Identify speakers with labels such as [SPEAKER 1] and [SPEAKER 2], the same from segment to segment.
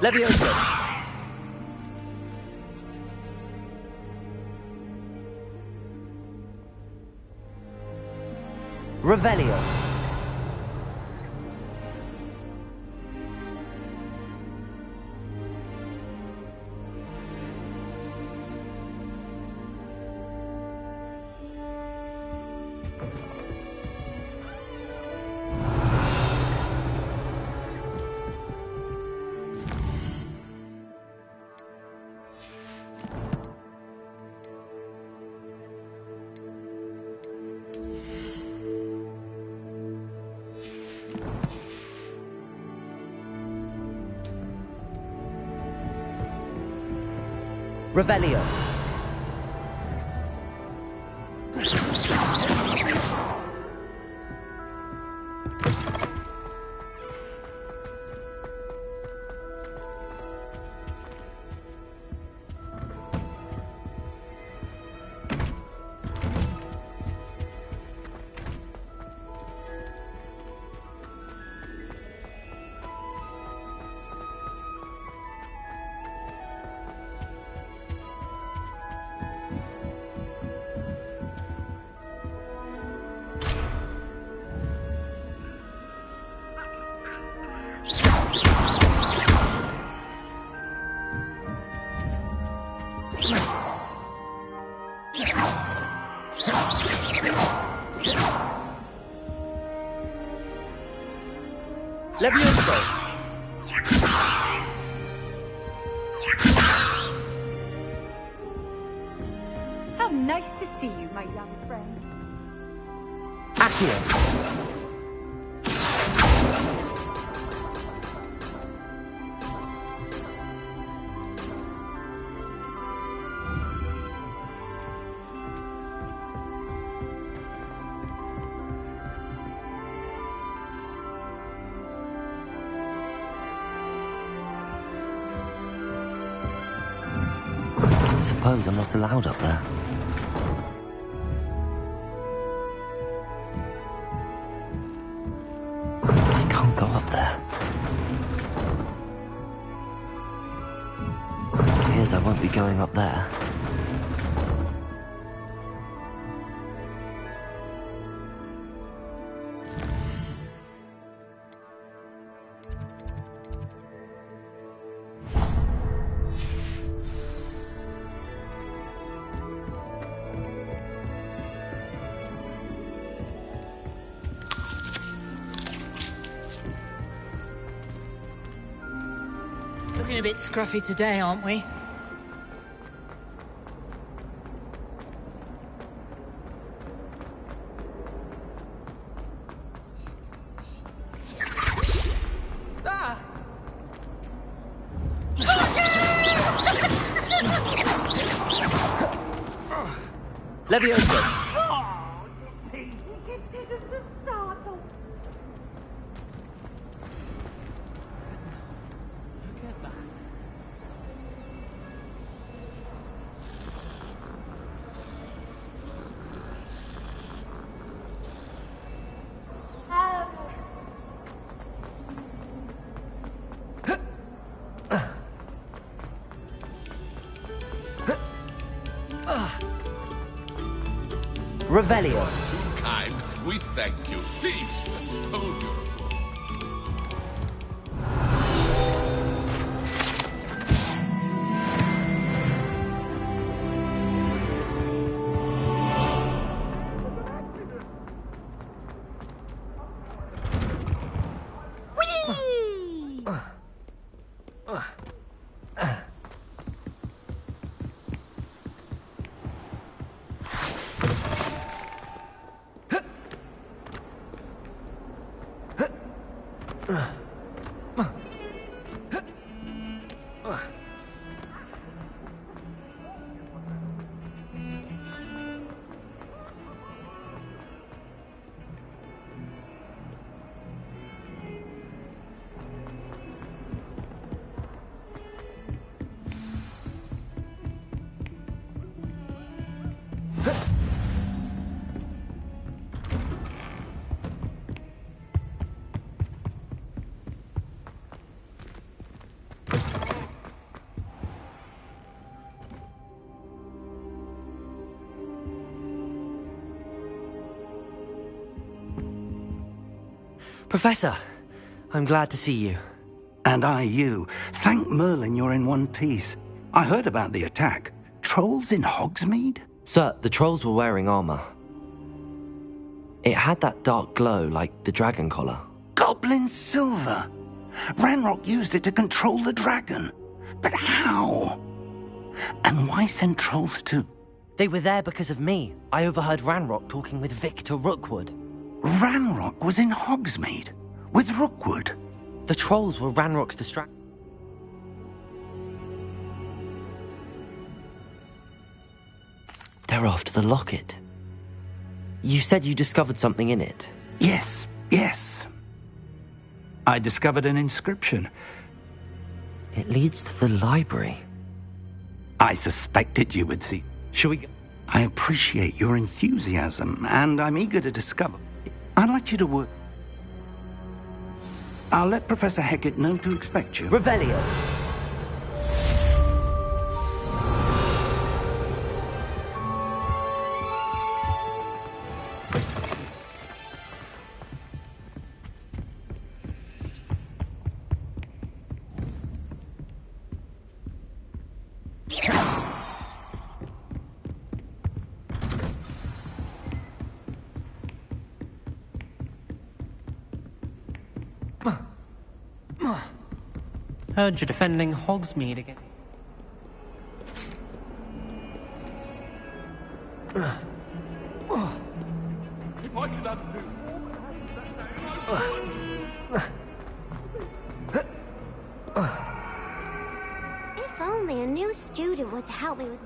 [SPEAKER 1] Levioso. Revelio. Revelio. Levioso.
[SPEAKER 2] How nice to see you, my young friend.
[SPEAKER 1] Accio.
[SPEAKER 3] I suppose I'm not allowed up there. I can't go up there. It appears I won't be going up there.
[SPEAKER 4] Looking a bit scruffy today, aren't we? Ah!
[SPEAKER 1] Levioso. Revelio.
[SPEAKER 5] Too kind. We thank you. Please, hold your...
[SPEAKER 6] Professor, I'm glad to see you.
[SPEAKER 7] And I you. Thank Merlin you're in one piece. I heard about the attack. Trolls in Hogsmeade?
[SPEAKER 3] Sir, the trolls were wearing armor. It had that dark glow like the dragon collar.
[SPEAKER 7] Goblin silver! Ranrock used it to control the dragon. But how? And why send trolls too?
[SPEAKER 6] They were there because of me. I overheard Ranrock talking with Victor Rookwood.
[SPEAKER 7] Ranrock was in Hogsmeade? With Rookwood?
[SPEAKER 6] The trolls were Ranrock's distraction.
[SPEAKER 3] They're after the locket. You said you discovered something in it.
[SPEAKER 7] Yes, yes. I discovered an inscription.
[SPEAKER 3] It leads to the library.
[SPEAKER 7] I suspected you would see. Shall we go? I appreciate your enthusiasm, and I'm eager to discover. I'd like you to work. I'll let Professor Hecat know to expect you.
[SPEAKER 1] Revelio.
[SPEAKER 8] Heard you're defending Hogsmeade again.
[SPEAKER 5] If I could undo...
[SPEAKER 9] If only a new student were to help me with...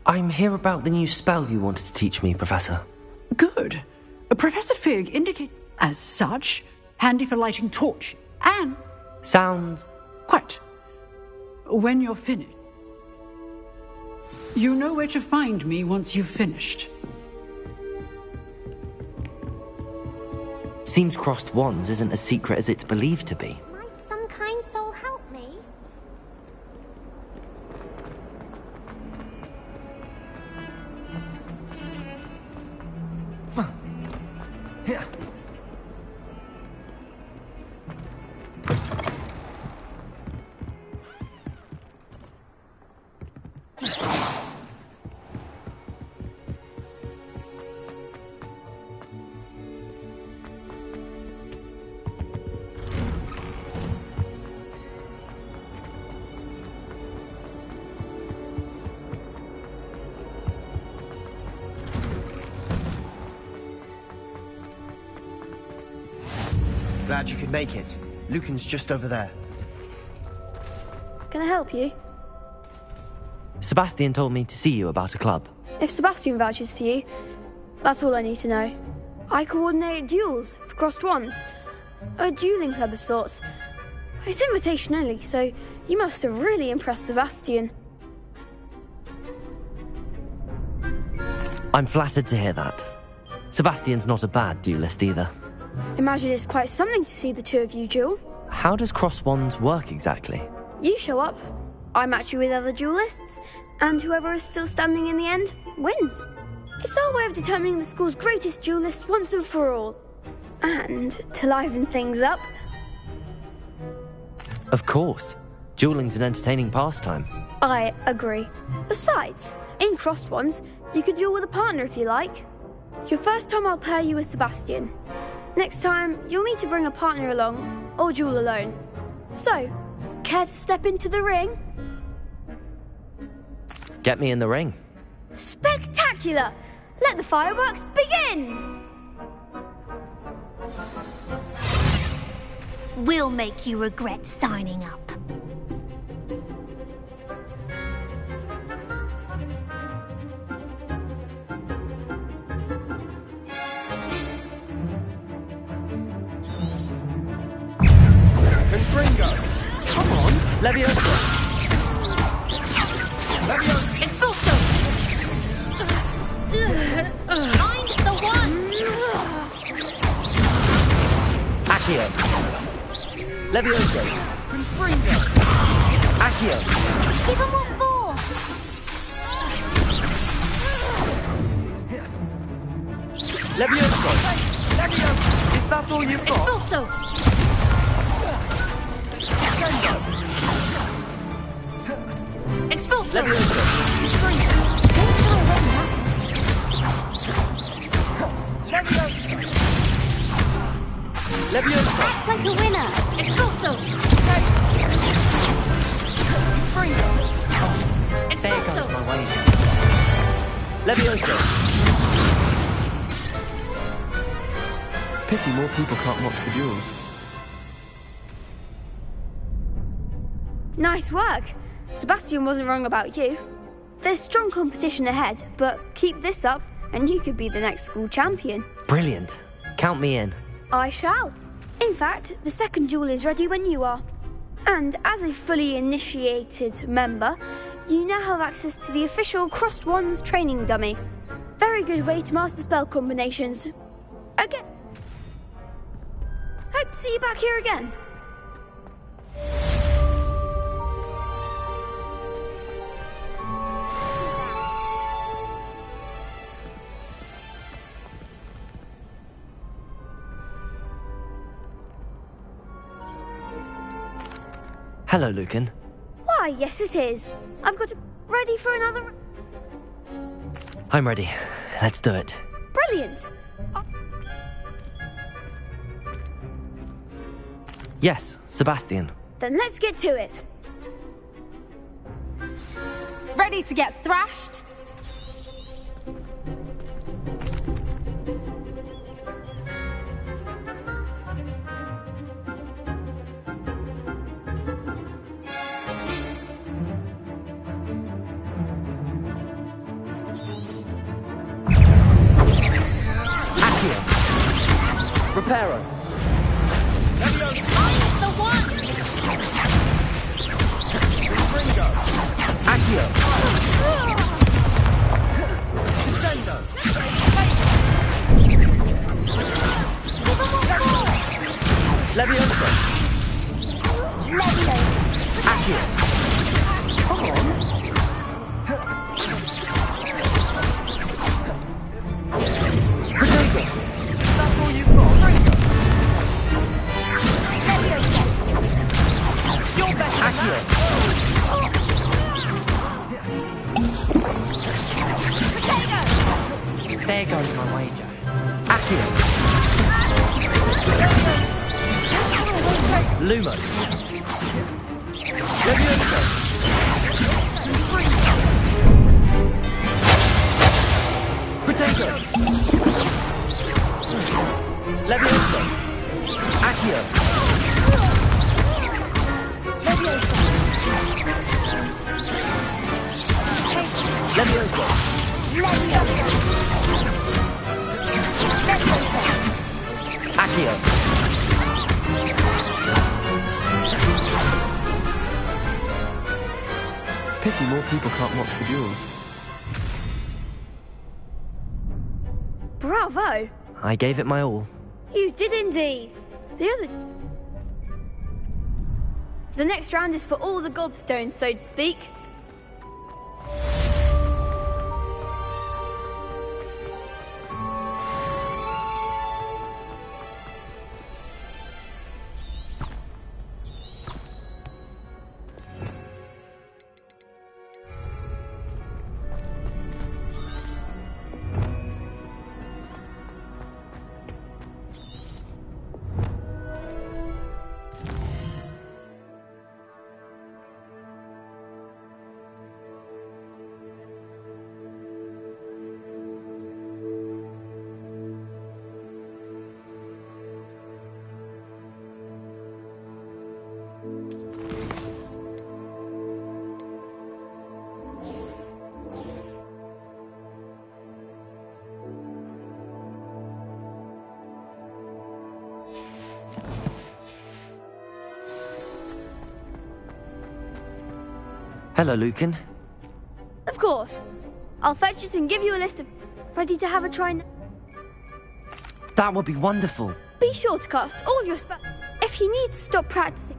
[SPEAKER 3] I'm here about the new spell you wanted to teach me, Professor.
[SPEAKER 10] Good. Professor Fig indicate as such, handy for lighting torch, and...
[SPEAKER 6] Sounds...
[SPEAKER 10] Quite. When you're finished. You know where to find me once you've finished.
[SPEAKER 3] Seems crossed wands isn't as secret as it's believed to be.
[SPEAKER 9] Might some kind soul help me?
[SPEAKER 11] Glad you could make it. Lucan's just over there.
[SPEAKER 12] Can I help you?
[SPEAKER 3] Sebastian told me to see you about a club.
[SPEAKER 12] If Sebastian vouches for you, that's all I need to know. I coordinate duels for crossed wands. A dueling club of sorts. It's invitation only, so you must have really impressed Sebastian.
[SPEAKER 3] I'm flattered to hear that. Sebastian's not a bad duelist either.
[SPEAKER 12] Imagine it's quite something to see the two of you duel.
[SPEAKER 3] How does cross wands work exactly?
[SPEAKER 12] You show up, I match you with other duelists, and whoever is still standing in the end wins. It's our way of determining the school's greatest duelist once and for all. And to liven things up...
[SPEAKER 3] Of course. Dueling's an entertaining pastime.
[SPEAKER 12] I agree. Besides, in crossed ones, you could duel with a partner if you like. Your first time I'll pair you with Sebastian. Next time, you'll need to bring a partner along, or duel alone. So, care to step into the ring?
[SPEAKER 3] Get me in the ring.
[SPEAKER 12] Spectacular! Let the fireworks begin!
[SPEAKER 9] We'll make you regret signing up.
[SPEAKER 6] Come on, Leviosa!
[SPEAKER 9] Leviosa! Expulso! Find the one!
[SPEAKER 6] Accio! Leviosa! Confringo!
[SPEAKER 1] Accio.
[SPEAKER 2] Give him what for!
[SPEAKER 1] Levioso. Is that all you've got?
[SPEAKER 2] Expulso! Expulso!
[SPEAKER 1] Levioso.
[SPEAKER 2] He's free! Don't throw away that.
[SPEAKER 1] Levioso.
[SPEAKER 2] Act like a winner! Expulso! He's free!
[SPEAKER 6] There goes
[SPEAKER 2] Expulso!
[SPEAKER 6] my wager.
[SPEAKER 1] Levioso.
[SPEAKER 3] Pity more people can't watch the duels.
[SPEAKER 12] Nice work. Sebastian wasn't wrong about you. There's strong competition ahead, but keep this up and you could be the next school champion.
[SPEAKER 6] Brilliant. Count me in.
[SPEAKER 12] I shall. In fact, the second duel is ready when you are. And as a fully initiated member, you now have access to the official Crossed Wands training dummy. Very good way to master spell combinations. Again. Hope to see you back here again.
[SPEAKER 6] Hello, Lucan.
[SPEAKER 12] Why, yes it is. I've got it ready for another...
[SPEAKER 6] I'm ready. Let's do it.
[SPEAKER 12] Brilliant.
[SPEAKER 6] Yes, Sebastian.
[SPEAKER 12] Then let's get to it.
[SPEAKER 2] Ready to get thrashed?
[SPEAKER 1] Reparo.
[SPEAKER 2] I'm the one!
[SPEAKER 1] Accio.
[SPEAKER 2] Descendo!
[SPEAKER 1] Levioso. Accio. Come on. Protego. That's all you've got. You're better than that.
[SPEAKER 6] There goes my wager.
[SPEAKER 1] Accio. Lumos. Levioso. Protego. Levioso. Accio. Levioso. Levioso. Accio.
[SPEAKER 3] Pity more people can't watch the duels.
[SPEAKER 12] Bravo.
[SPEAKER 6] I gave it my all.
[SPEAKER 12] You did indeed. The next round is for all the gobstones, so to speak.
[SPEAKER 6] Hello, Lucan.
[SPEAKER 12] Of course. I'll fetch it and give you a list of... Ready to have a try now?
[SPEAKER 6] That would be wonderful.
[SPEAKER 12] Be sure to cast all your spells. If you need to stop practicing...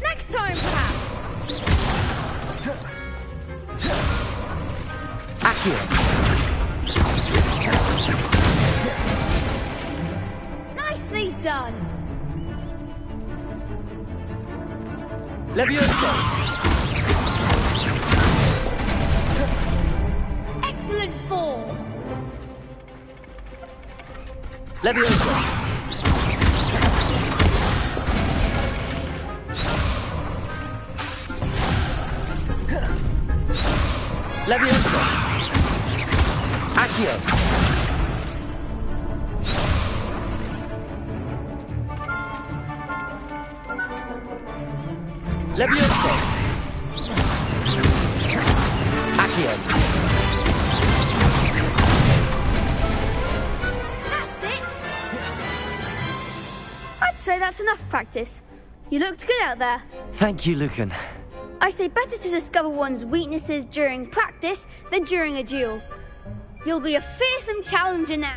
[SPEAKER 12] Next time, perhaps.
[SPEAKER 1] Accio.
[SPEAKER 12] Nicely done.
[SPEAKER 1] Levioso.
[SPEAKER 12] Excellent form.
[SPEAKER 1] Levioso. Levioso. Accio. Levioso. Accio.
[SPEAKER 12] That's it. I'd say that's enough practice. You looked good out there.
[SPEAKER 6] Thank you, Lucan.
[SPEAKER 12] I say better to discover one's weaknesses during practice than during a duel. You'll be a fearsome challenger now.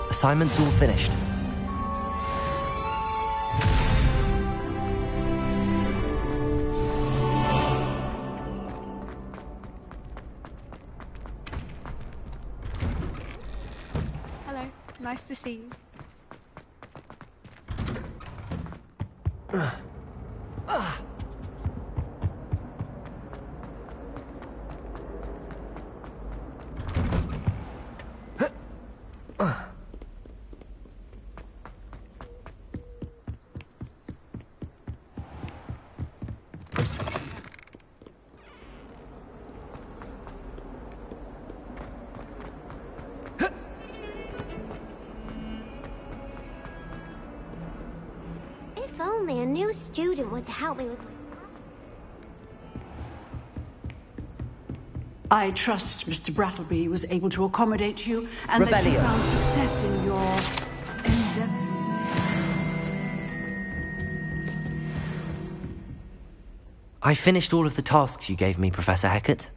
[SPEAKER 6] Assignment's all finished.
[SPEAKER 2] Hello. Nice to see you.
[SPEAKER 9] If only a new student were to help me with my...
[SPEAKER 10] I trust Mr. Brattleby was able to accommodate you and that you
[SPEAKER 1] Revelio.
[SPEAKER 10] found success in your endeavor.
[SPEAKER 6] I finished all of the tasks you gave me, Professor Hecat.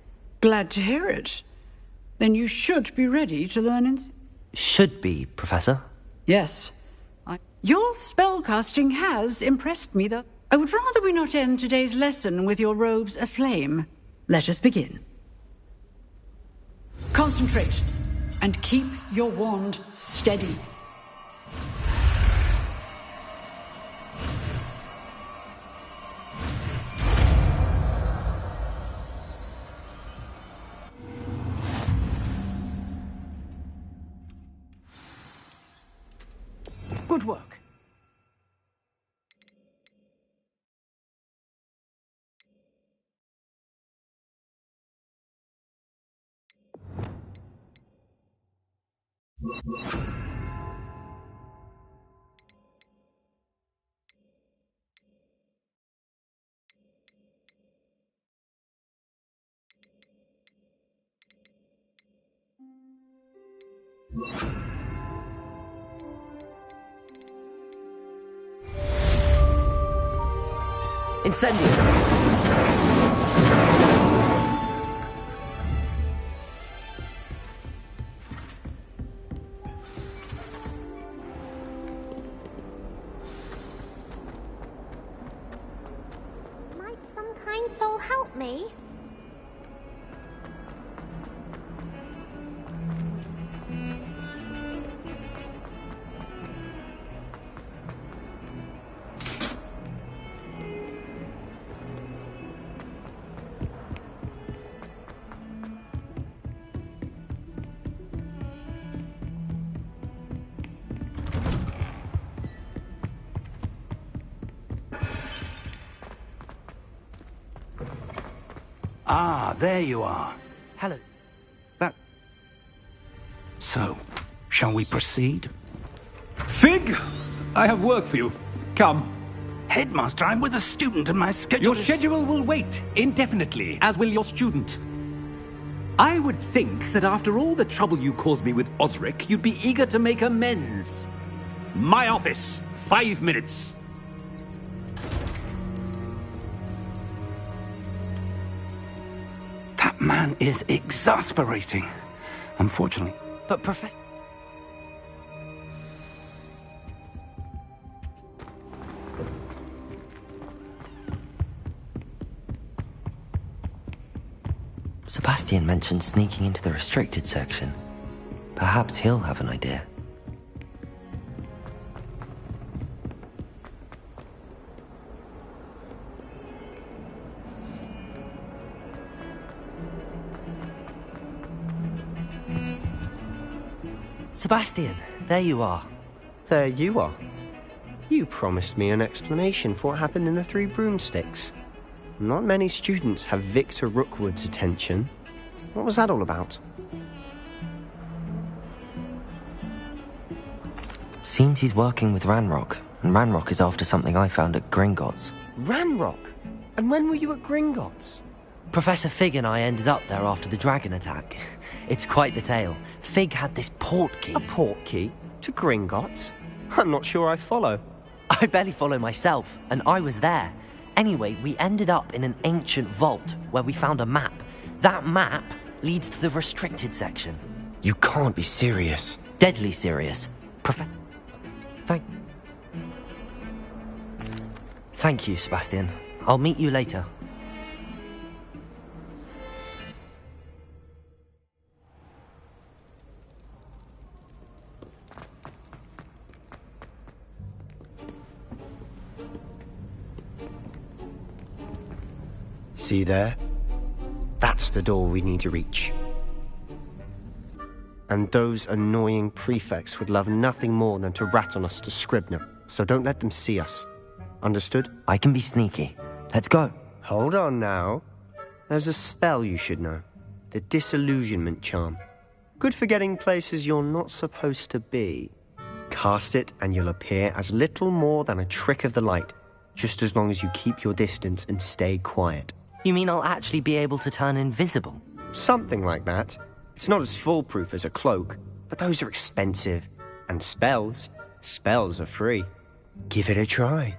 [SPEAKER 10] Glad to hear it. Then you should be ready to learn
[SPEAKER 6] Should be, Professor.
[SPEAKER 10] Yes. Your spellcasting has impressed me, though. I would rather we not end today's lesson with your robes aflame. Let us begin. Concentrate and keep your wand steady. Good work.
[SPEAKER 1] Incendio.
[SPEAKER 9] Might some kind soul help me?
[SPEAKER 7] Ah, there you are.
[SPEAKER 6] Hello.
[SPEAKER 7] So, shall we proceed?
[SPEAKER 13] Fig, I have work for you. Come.
[SPEAKER 7] Headmaster, I'm with a student and my schedule
[SPEAKER 13] Your schedule will wait indefinitely, as will your student. I would think that after all the trouble you caused me with Osric, you'd be eager to make amends. My office, 5 minutes.
[SPEAKER 7] That man is exasperating. Unfortunately.
[SPEAKER 6] But Professor...
[SPEAKER 3] Sebastian mentioned sneaking into the restricted section. Perhaps he'll have an idea.
[SPEAKER 6] Sebastian, there you are.
[SPEAKER 11] There you are. You promised me an explanation for what happened in the Three Broomsticks. Not many students have Victor Rookwood's attention. What was that all about?
[SPEAKER 3] Seems he's working with Ranrock, and Ranrock is after something I found at Gringotts.
[SPEAKER 11] Ranrock? And when were you at Gringotts?
[SPEAKER 6] Professor Fig and I ended up there after the dragon attack. It's quite the tale. Fig had this port key.
[SPEAKER 11] A port key? To Gringotts? I'm not sure I follow.
[SPEAKER 6] I barely follow myself, and I was there. Anyway, we ended up in an ancient vault where we found a map. That map leads to the restricted section.
[SPEAKER 11] You can't be serious.
[SPEAKER 6] Deadly serious. Thank you, Sebastian. I'll meet you later.
[SPEAKER 11] See there? That's the door we need to reach. And those annoying prefects would love nothing more than to rat on us to Scribner, so don't let them see us. Understood?
[SPEAKER 6] I can be sneaky. Let's go.
[SPEAKER 11] Hold on now. There's a spell you should know. The Disillusionment Charm. Good for getting places you're not supposed to be. Cast it and you'll appear as little more than a trick of the light, just as long as you keep your distance and stay quiet.
[SPEAKER 6] You mean I'll actually be able to turn invisible?
[SPEAKER 11] Something like that. It's not as foolproof as a cloak, but those are expensive. And spells are free. Give it a try.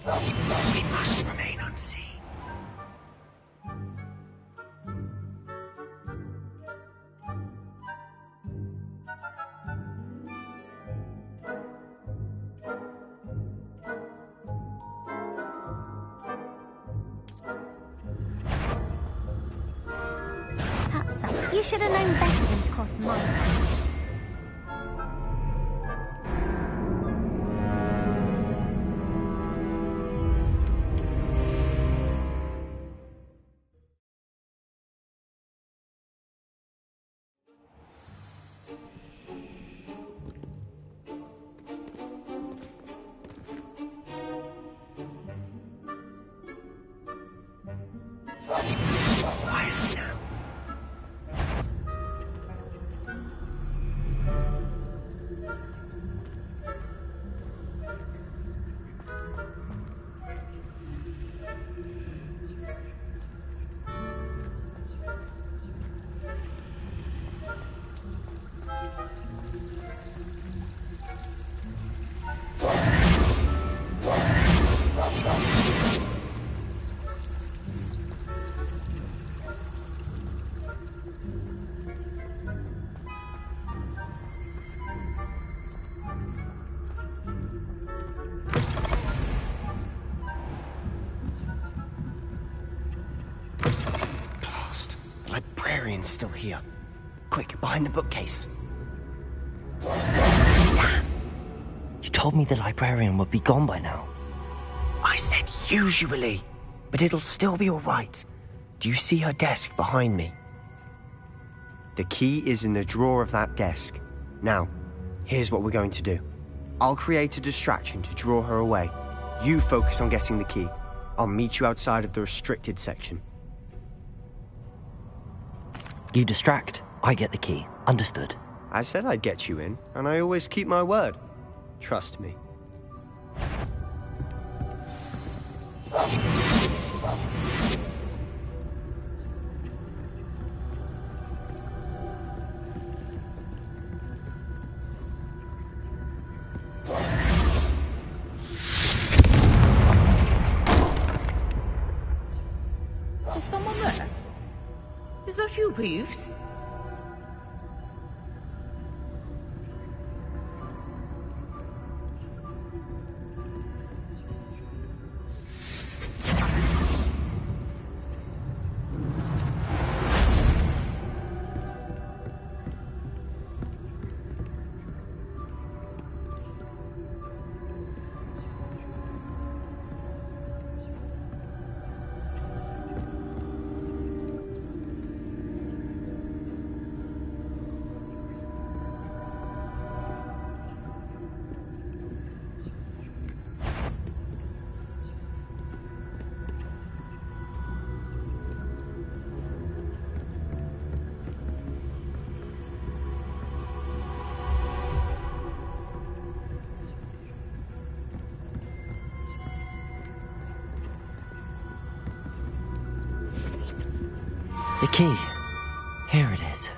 [SPEAKER 6] We must remain unseen.
[SPEAKER 9] That's you should have known better than to cross my path.
[SPEAKER 6] Quietly now.
[SPEAKER 11] Blast. The librarian's still here. Quick, behind the bookcase.
[SPEAKER 6] Damn. You told me the librarian would be gone by now.
[SPEAKER 11] I said usually, but it'll still be all right. Do you see her desk behind me? The key is in the drawer of that desk. Now, here's what we're going to do. I'll create a distraction to draw her away. You focus on getting the key. I'll meet you outside of the restricted section.
[SPEAKER 6] You distract, I get the key. Understood.
[SPEAKER 11] I said I'd get you in, and I always keep my word. Trust me.
[SPEAKER 4] Is someone there? Is that you, Peeves?
[SPEAKER 6] The key. Here it is.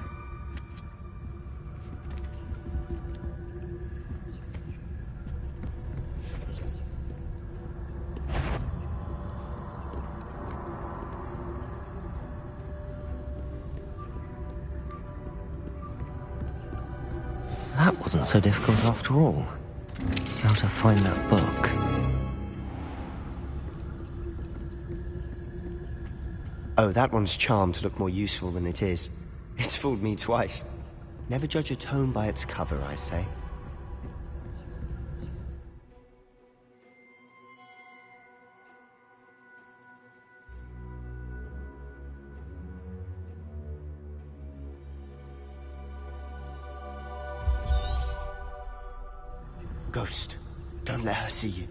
[SPEAKER 6] That wasn't so difficult after all. Now to find that book.
[SPEAKER 11] Oh, that one's charmed to look more useful than it is. It's fooled me twice. Never judge a tome by its cover, I say. Ghost, don't let her see you.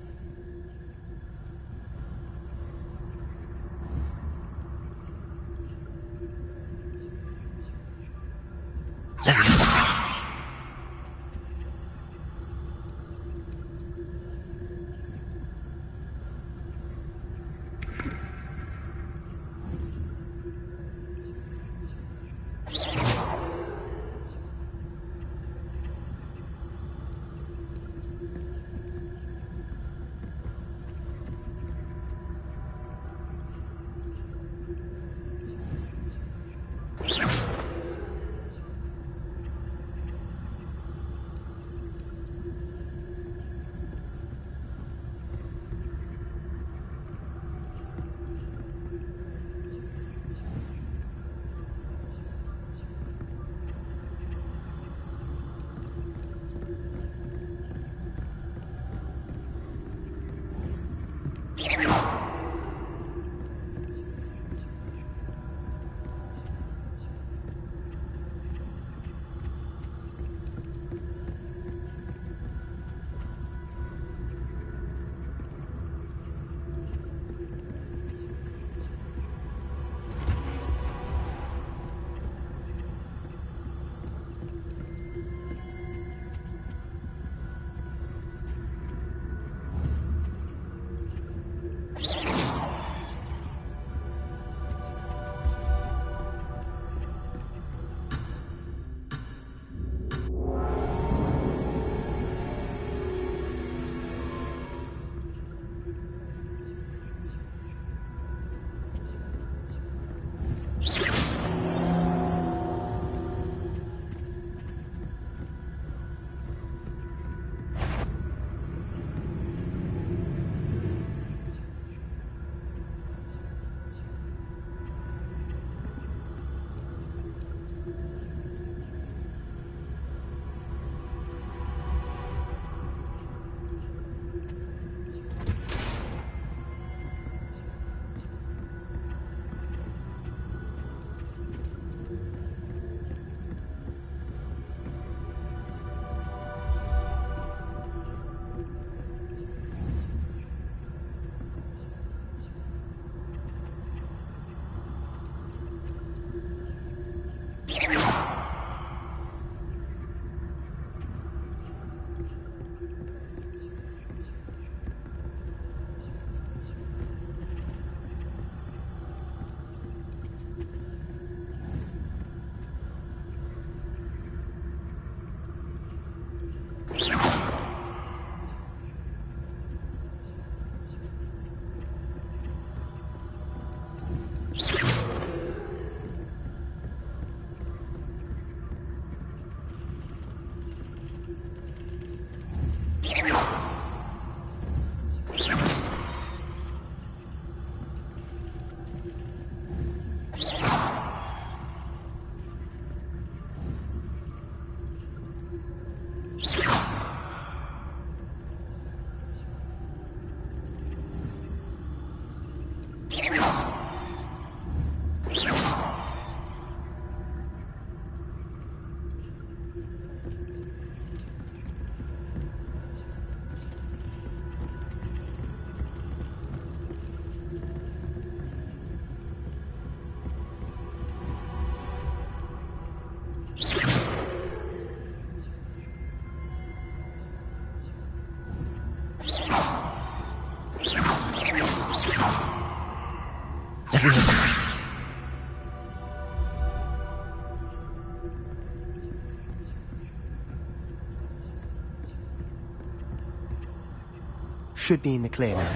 [SPEAKER 11] Should be in the clear now.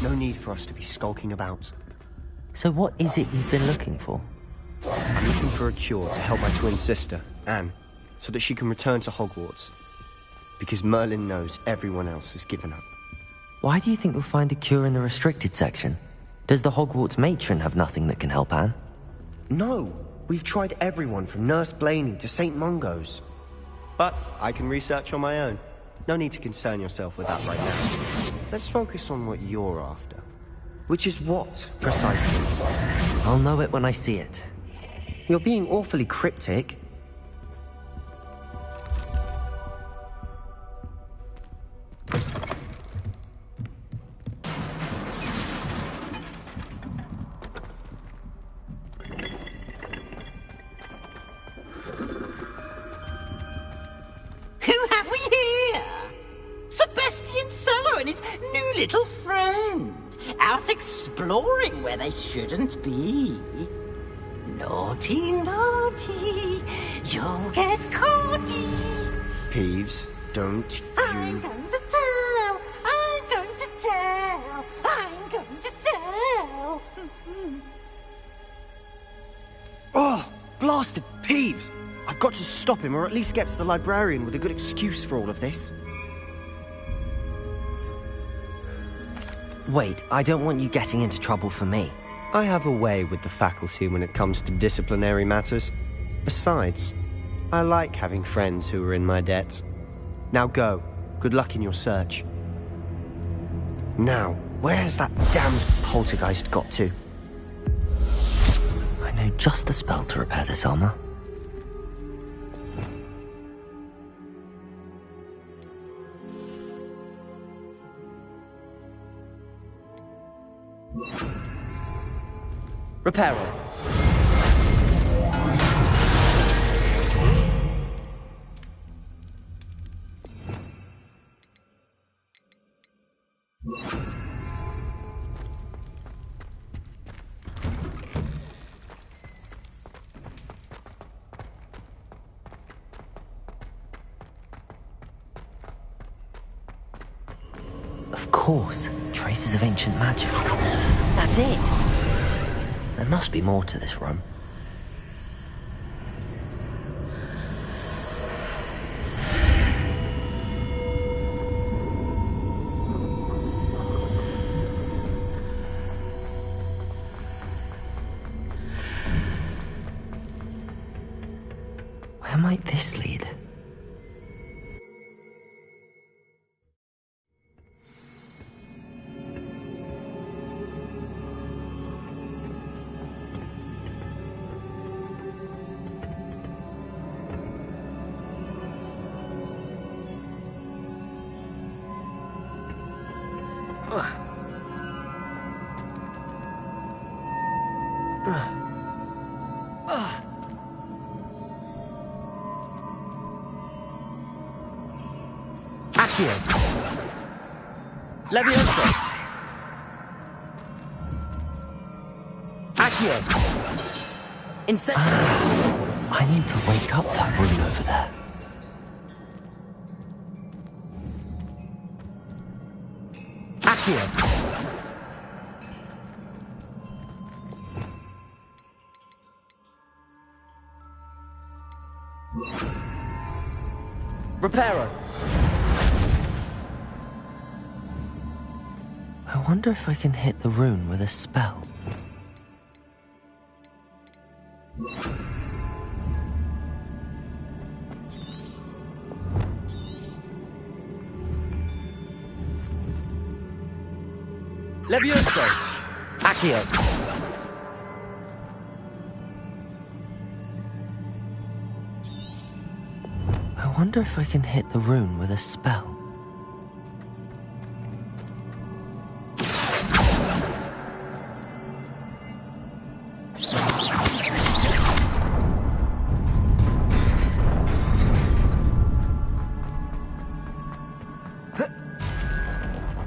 [SPEAKER 11] No need for us to be skulking about.
[SPEAKER 6] So what is it you've been looking for?
[SPEAKER 11] I'm looking for a cure to help my twin sister, Anne, so that she can return to Hogwarts. Because Merlin knows everyone else has given up.
[SPEAKER 6] Why do you think you'll find a cure in the restricted section? Does the Hogwarts matron have nothing that can help Anne?
[SPEAKER 11] No! We've tried everyone from Nurse Blaney to St. Mungo's. But I can research on my own. No need to concern yourself with that right now. Let's focus on what you're after. Which is what, precisely?
[SPEAKER 6] I'll know it when I see it.
[SPEAKER 11] You're being awfully cryptic.
[SPEAKER 14] Little friend, out exploring where they shouldn't be. Naughty, naughty, you'll get caughty.
[SPEAKER 11] Peeves, don't you...
[SPEAKER 14] I'm going to tell, I'm going to tell, I'm going to tell.
[SPEAKER 11] Oh, blasted Peeves! I've got to stop him, or at least get to the librarian with a good excuse for all of this.
[SPEAKER 6] Wait, I don't want you getting into trouble for me.
[SPEAKER 11] I have a way with the faculty when it comes to disciplinary matters. Besides, I like having friends who are in my debt. Now go. Good luck in your search. Now, Where has that damned poltergeist got to?
[SPEAKER 6] I know just the spell to repair this armor.
[SPEAKER 1] Reparo.
[SPEAKER 6] Of course, traces of ancient magic. That's it! There must be more to this room. Where might this lead?
[SPEAKER 1] Accio. Levioso. Accio.
[SPEAKER 6] I need to wake up that room over there.
[SPEAKER 1] Accio. Reparo.
[SPEAKER 6] I wonder if I can hit the rune with a spell.
[SPEAKER 1] Levioso. Accio.
[SPEAKER 6] I wonder if I can hit the rune with a spell.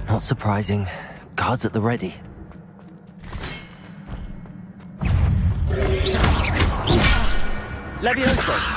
[SPEAKER 6] Not surprising. Guards at the ready.
[SPEAKER 1] Levioso.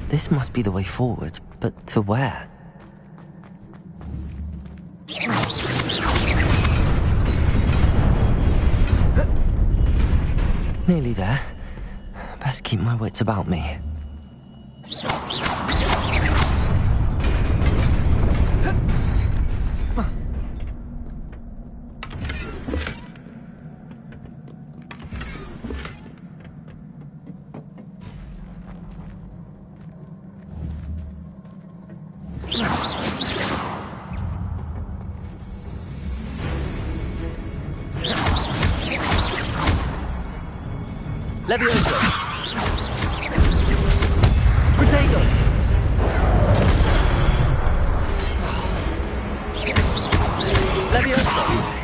[SPEAKER 6] This must be the way forward, but to where? Nearly there. Best keep my wits about me.
[SPEAKER 1] Levioso. Protego. Levioso.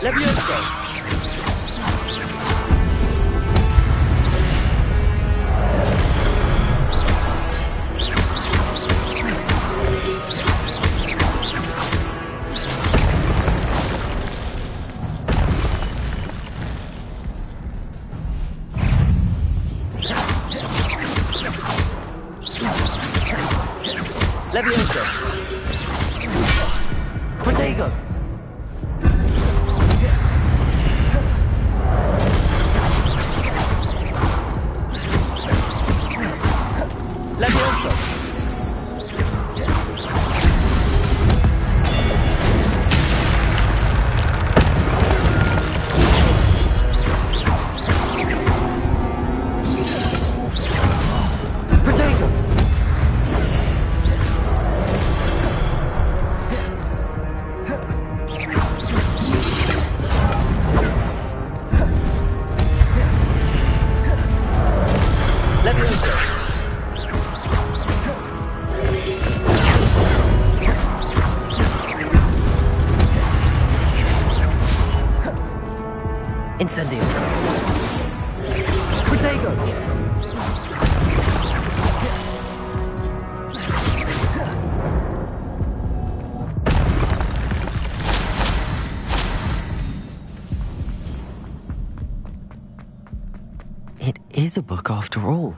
[SPEAKER 1] Levioso. Levioso. Protego. Levioso. Protego. Levioso. Incendio. Protego.
[SPEAKER 6] It is a book after all.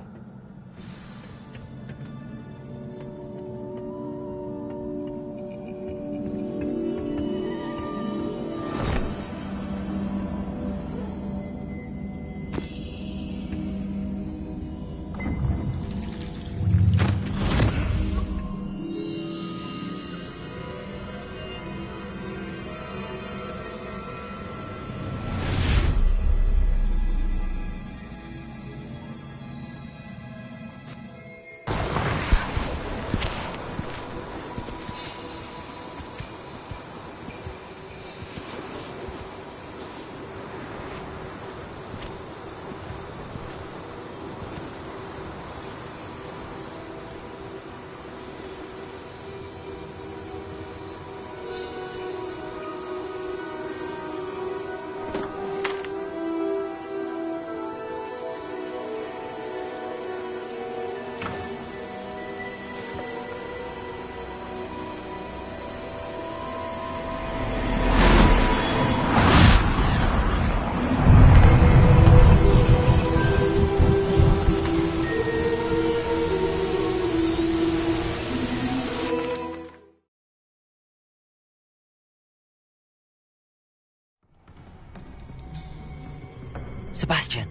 [SPEAKER 6] Sebastian.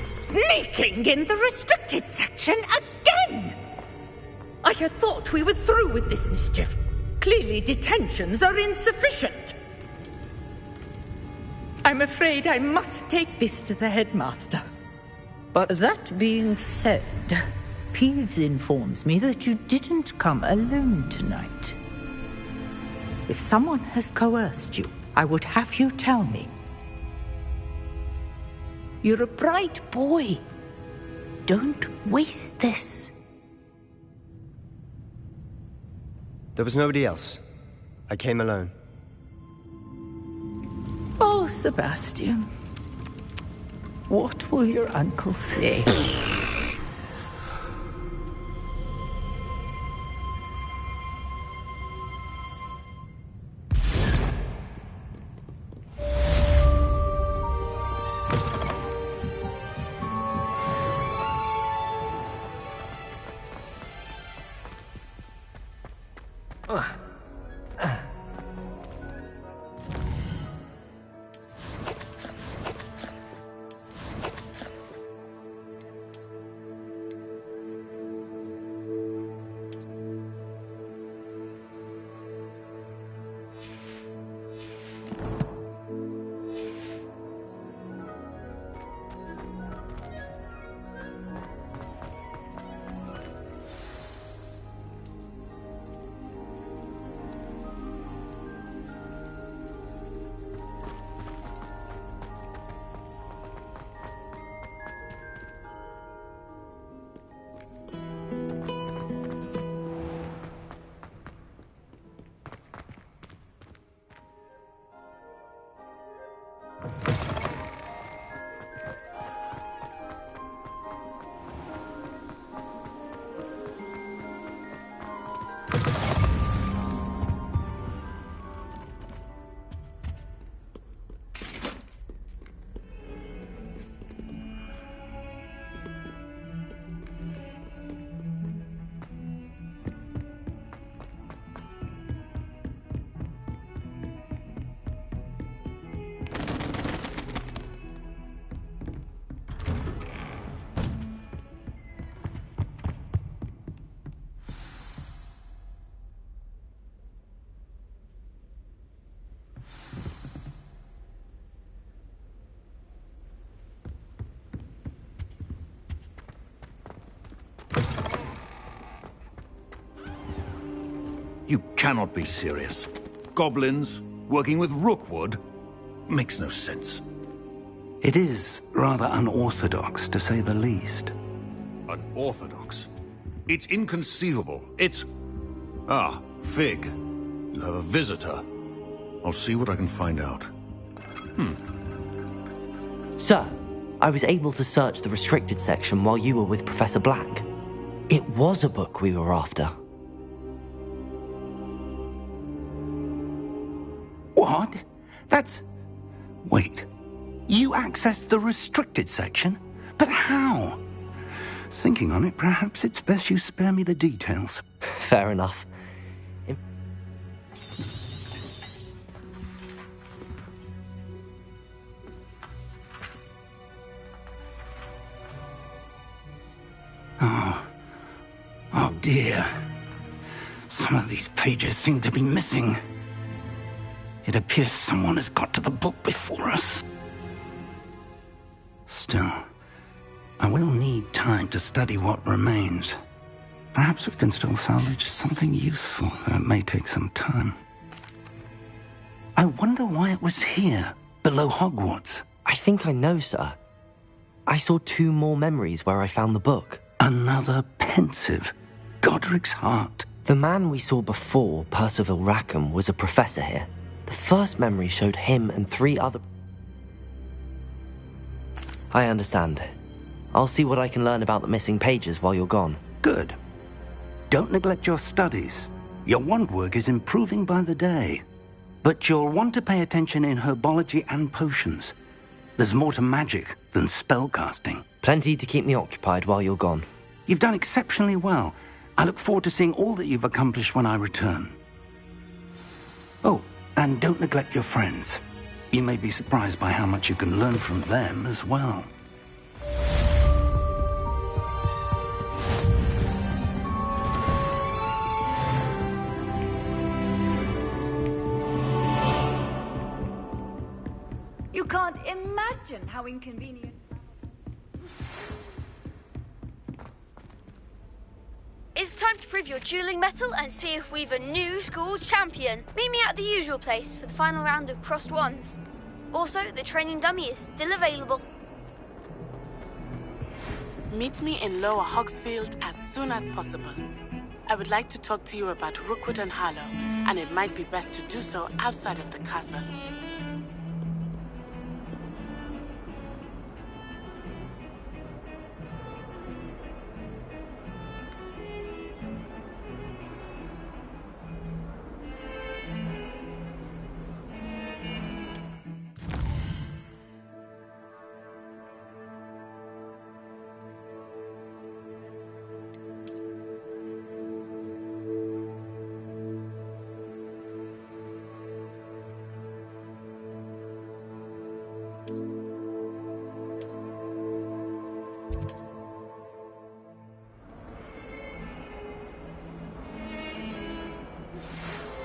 [SPEAKER 4] Sneaking in the restricted section again! I had thought we were through with this mischief. Clearly detentions are insufficient. I'm afraid I must take this to the headmaster.
[SPEAKER 11] But
[SPEAKER 4] that being said, Peeves informs me that you didn't come alone tonight. If someone has coerced you, I would have you tell me. You're a bright boy. Don't waste this.
[SPEAKER 11] there was nobody else. I came alone.
[SPEAKER 4] Oh, Sebastian. What will your uncle say?
[SPEAKER 5] You cannot be serious. Goblins working with Rookwood? Makes no sense.
[SPEAKER 7] It is rather unorthodox, to say the least.
[SPEAKER 5] Unorthodox? It's inconceivable. It's... Ah, Fig. You have a visitor. I'll see what I can find out.
[SPEAKER 3] Sir, I was able to search the restricted section while you were with Professor Black. It was a book we were after.
[SPEAKER 7] What? That's... Wait. You accessed the restricted section? But how? Thinking on it, perhaps it's best you spare me the details.
[SPEAKER 3] Fair enough.
[SPEAKER 7] Oh dear. Some of these pages seem to be missing. It appears someone has got to the book before us. Still, I will need time to study what remains. Perhaps we can still salvage something useful, though it may take some time. I wonder why it was here, below Hogwarts.
[SPEAKER 3] I think I know, sir. I saw 2 more memories where I found the book.
[SPEAKER 7] Another pensive. Godric's heart.
[SPEAKER 3] The man we saw before, Percival Rackham, was a professor here. The first memory showed him and 3 other... I understand. I'll see what I can learn about the missing pages while you're gone.
[SPEAKER 7] Good. Don't neglect your studies. Your wand work is improving by the day. But you'll want to pay attention in herbology and potions. There's more to magic than spellcasting.
[SPEAKER 3] Plenty to keep me occupied while you're gone.
[SPEAKER 7] You've done exceptionally well. I look forward to seeing all that you've accomplished when I return. Oh, and don't neglect your friends. You may be surprised by how much you can learn from them as well.
[SPEAKER 2] You can't imagine how inconvenient.
[SPEAKER 12] It's time to prove your dueling mettle and see if we've a new school champion. Meet me at the usual place for the final round of crossed wands. Also, the training dummy is still available.
[SPEAKER 15] Meet me in Lower Hogsfield as soon as possible. I would like to talk to you about Rookwood and Harlow, and it might be best to do so outside of the castle.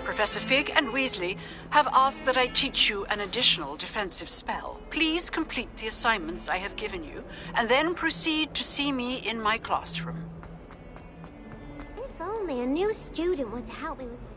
[SPEAKER 10] Professor Fig and Weasley have asked that I teach you an additional defensive spell. Please complete the assignments I have given you, and then proceed to see me in my classroom.
[SPEAKER 9] If only a new student were to help me with my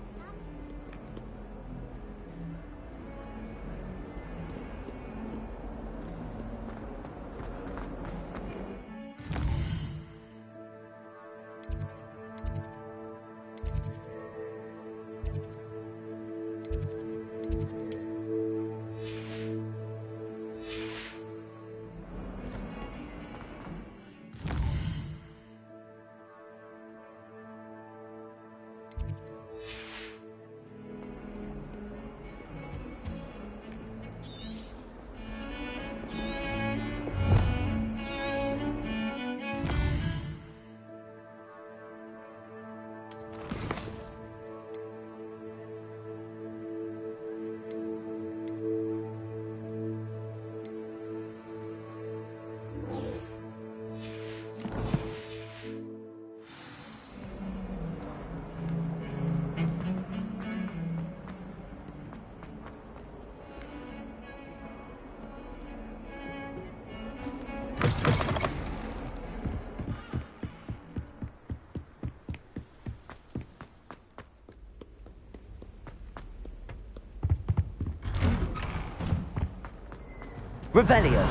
[SPEAKER 6] Revelio.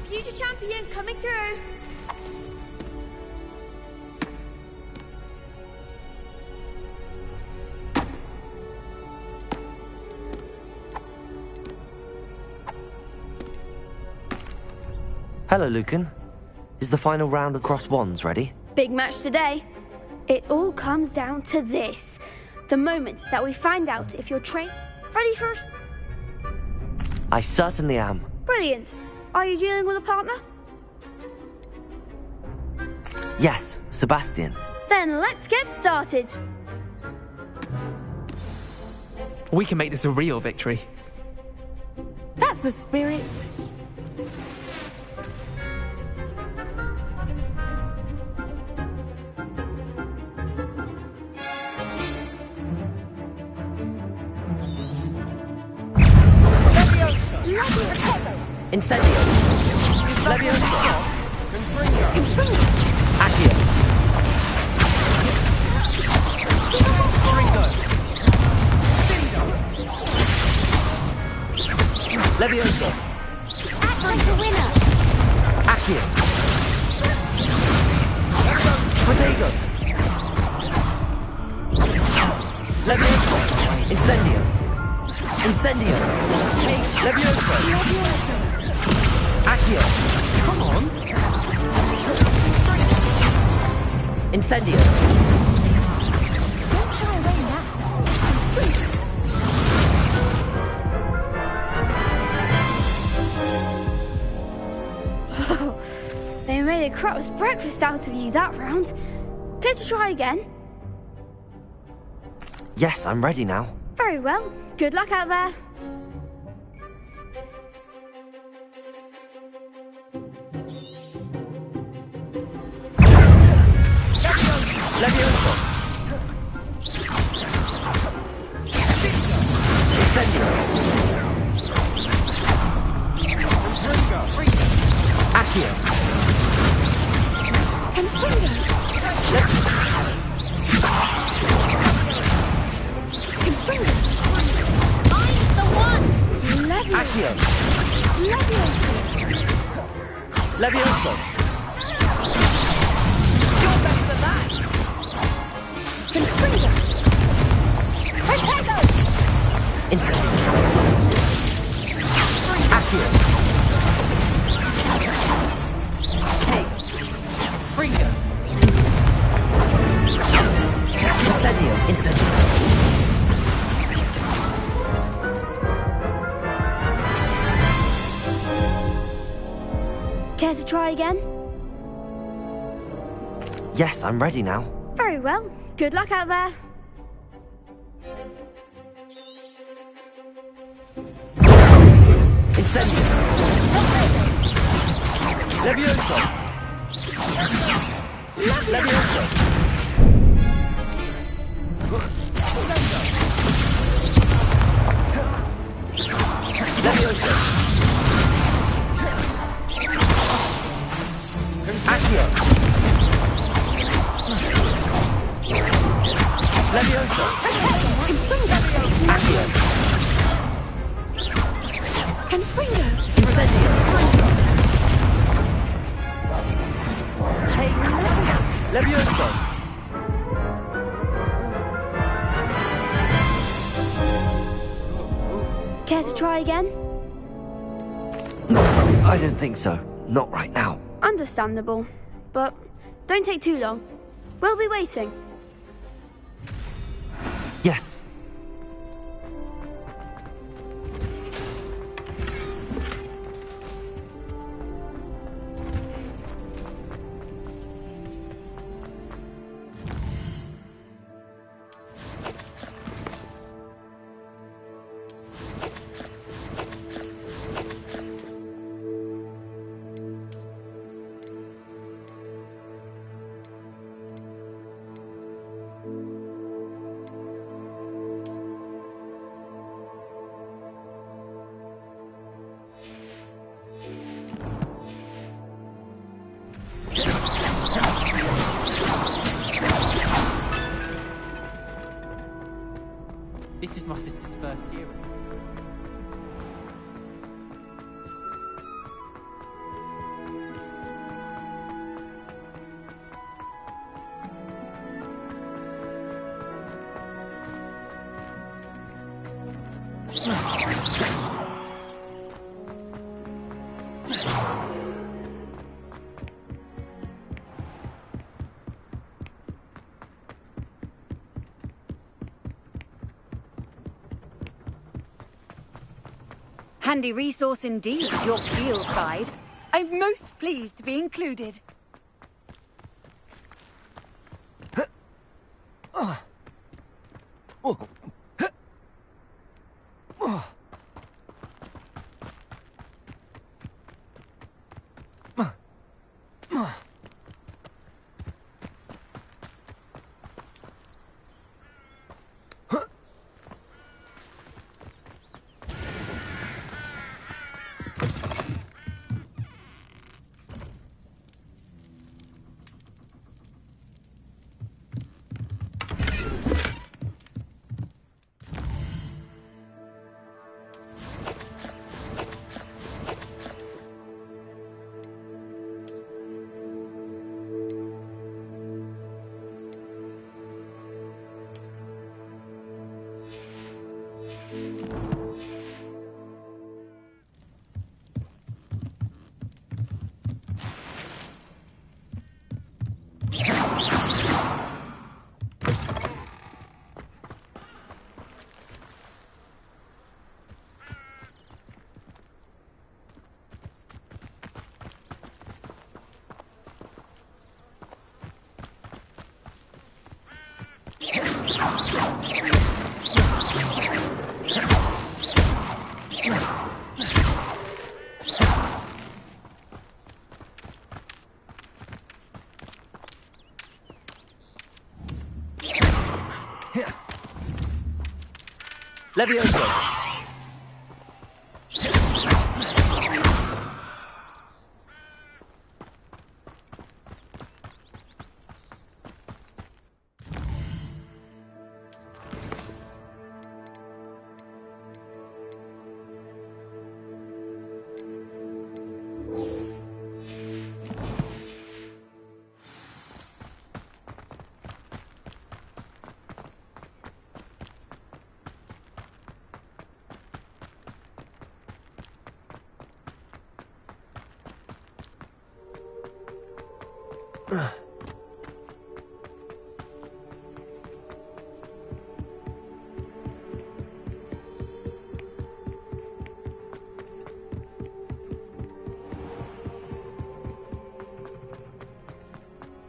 [SPEAKER 12] Future champion coming through.
[SPEAKER 6] Hello, Lucan. Is the final round of cross wands ready?
[SPEAKER 12] Big match today. It all comes down to this. The moment that we find out if you're ready for us.
[SPEAKER 6] I certainly am.
[SPEAKER 12] Brilliant. Are you dealing with a partner?
[SPEAKER 6] Yes, Sebastian.
[SPEAKER 12] Then let's get started.
[SPEAKER 16] We can make this a real victory.
[SPEAKER 14] That's the spirit.
[SPEAKER 6] Incendio. Leviosa. Accio. Leviosa.
[SPEAKER 9] Act the winner.
[SPEAKER 6] Accio. Protego. Leviosa. Incendio. Incendio. Leviosa. Accio. Come on. Incendio.
[SPEAKER 14] Don't shy away now.
[SPEAKER 12] They made a crap's breakfast out of you that round. Care to try again?
[SPEAKER 6] Yes, I'm ready now.
[SPEAKER 12] Very well. Good luck out there.
[SPEAKER 6] Leviosa. Incendio. Accio. Accio. Leviosa.
[SPEAKER 14] You're better than that.
[SPEAKER 6] Incendio. Accio. Hey. Fringo. Incendio. Incendio.
[SPEAKER 12] Care to try again?
[SPEAKER 6] Yes, I'm ready now.
[SPEAKER 12] Very well. Good luck out there.
[SPEAKER 6] Incendio. Leviosa. Leviosa. Leviosa. Accio. Leviosa. Accio. Incendio. Leviosa.
[SPEAKER 12] Care to try again?
[SPEAKER 6] No, I don't think so. Not right now.
[SPEAKER 12] Understandable. But don't take too long. We'll be waiting.
[SPEAKER 6] Yes.
[SPEAKER 8] This is my sister's first year.
[SPEAKER 2] Handy resource indeed, your field guide. I'm most pleased to be included.
[SPEAKER 1] Levioso!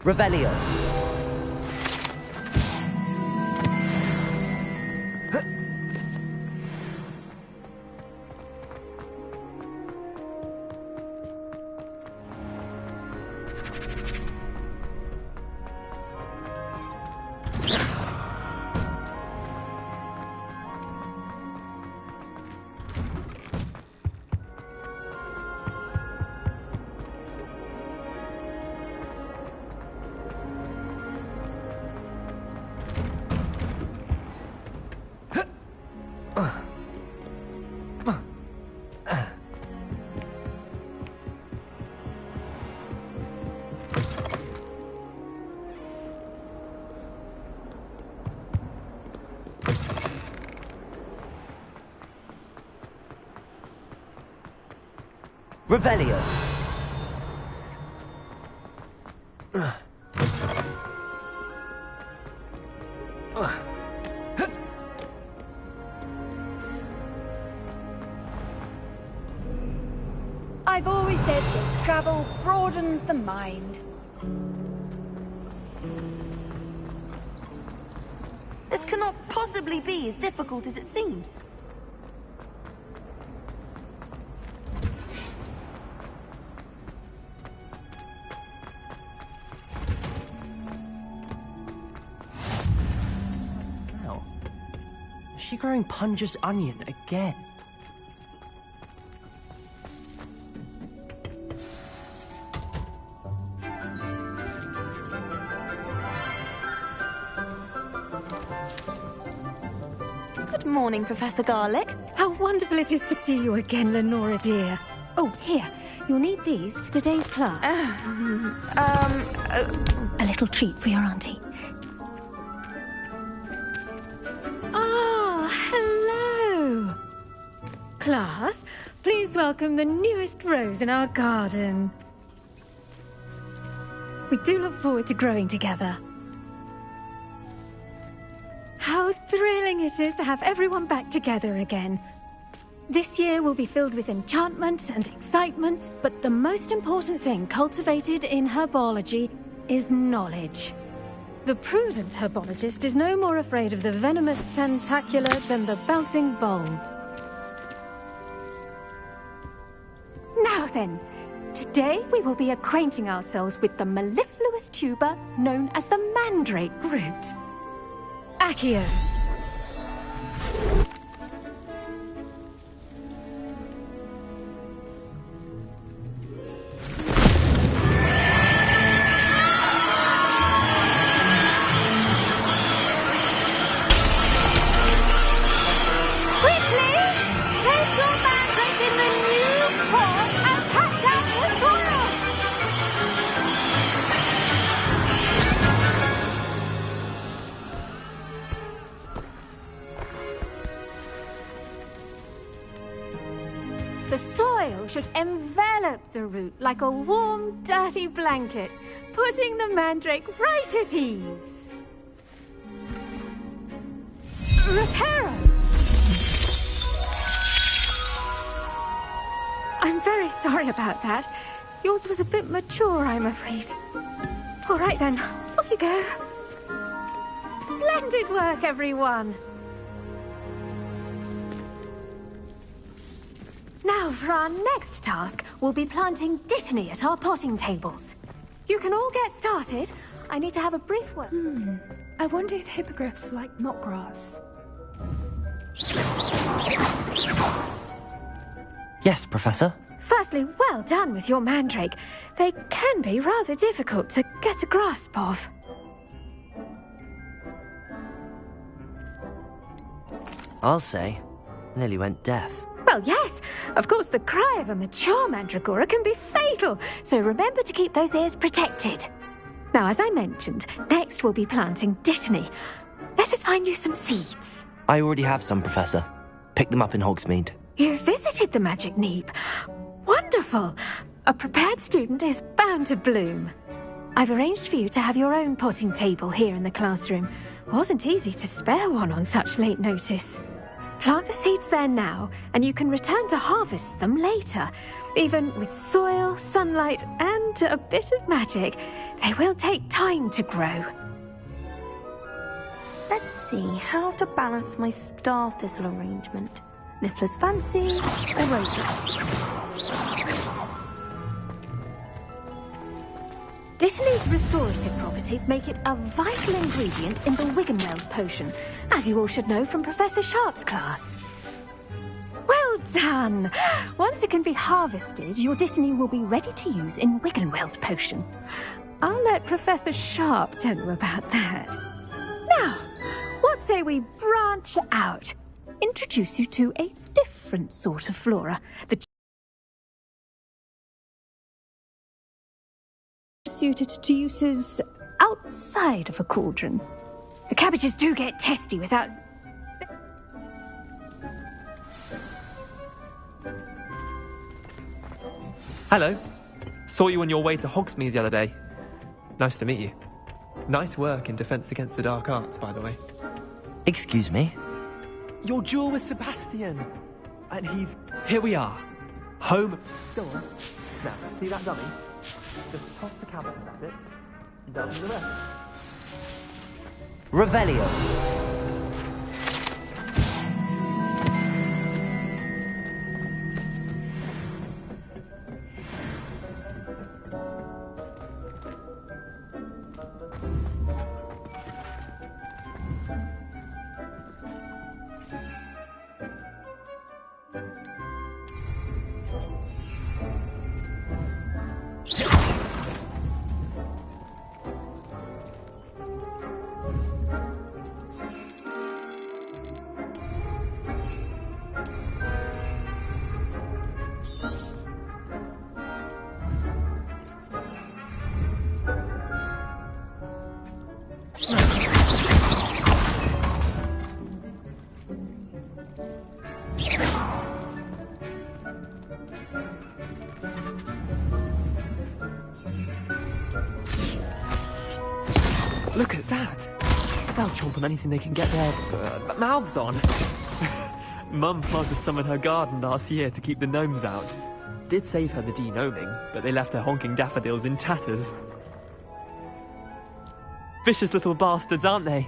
[SPEAKER 1] Revelio. Revelio.
[SPEAKER 2] I've always said that travel broadens the mind.
[SPEAKER 17] This cannot possibly be as difficult as it seems.
[SPEAKER 1] Is she growing Punja's onion again?
[SPEAKER 17] Good morning, Professor Garlic.
[SPEAKER 18] How wonderful it is to see you again, Lenora dear. Oh, here. You'll need these for today's class. A little treat for your auntie. Ah, hello. Class, please welcome the newest rose in our garden. We do look forward to growing together. How thrilling it is to have everyone back together again. This year will be filled with enchantment and excitement, but the most important thing cultivated in herbology is knowledge. The prudent herbologist is no more afraid of the venomous tentacula than the bouncing bulb. Now then, today we will be acquainting ourselves with the mellifluous tuber known as the mandrake root. Accio. The soil should envelop the root like a warm, dirty blanket, putting the mandrake right at ease. Reparo! I'm very sorry about that. Yours was a bit mature, I'm afraid. All right then, off you go. Splendid work, everyone. Now, for our next task, we'll be planting dittany at our potting tables. You can all get started. I need to have a brief word.
[SPEAKER 19] I wonder if hippogriffs like knotgrass.
[SPEAKER 6] Yes, Professor.
[SPEAKER 18] Firstly, well done with your mandrake. They can be rather difficult to get a grasp of.
[SPEAKER 6] I'll say, nearly went deaf.
[SPEAKER 18] Well, yes. Of course, the cry of a mature mandragora can be fatal, so remember to keep those ears protected. Now, as I mentioned, next we'll be planting dittany. Let us find you some seeds.
[SPEAKER 3] I already have some, Professor. Pick them up in Hogsmeade.
[SPEAKER 18] You visited the Magic Neep. Wonderful. A prepared student is bound to bloom. I've arranged for you to have your own potting table here in the classroom. Wasn't easy to spare one on such late notice. Plant the seeds there now, and you can return to harvest them later. Even with soil, sunlight, and a bit of magic, they will take time to grow.
[SPEAKER 17] Let's see how to balance my star thistle arrangement. Niffler's fancy, or roses?
[SPEAKER 18] Dittany's restorative properties make it a vital ingredient in the Wiggenweld potion, as you all should know from Professor Sharp's class. Well done! Once it can be harvested, your dittany will be ready to use in Wiggenweld potion. I'll let Professor Sharp tell you about that. Now, what say we branch out? Introduce you to a different sort of flora. The suited to uses outside of a cauldron. The cabbages do get testy without...
[SPEAKER 16] Hello. Saw you on your way to Hogsmeade the other day. Nice to meet you. Nice work in Defense Against the Dark Arts, by the way.
[SPEAKER 6] Excuse me?
[SPEAKER 16] Your duel with Sebastian. And he's... Here we are. Home... Go on. Now, see that dummy? Just toss the cabbages at it. Down to the rest.
[SPEAKER 6] Revelio.
[SPEAKER 16] Look at that! They'll chomp on anything they can get their mouths on. Mum planted some in her garden last year to keep the gnomes out. Did save her the de-gnoming, but they left her honking daffodils in tatters. Vicious little bastards, aren't they?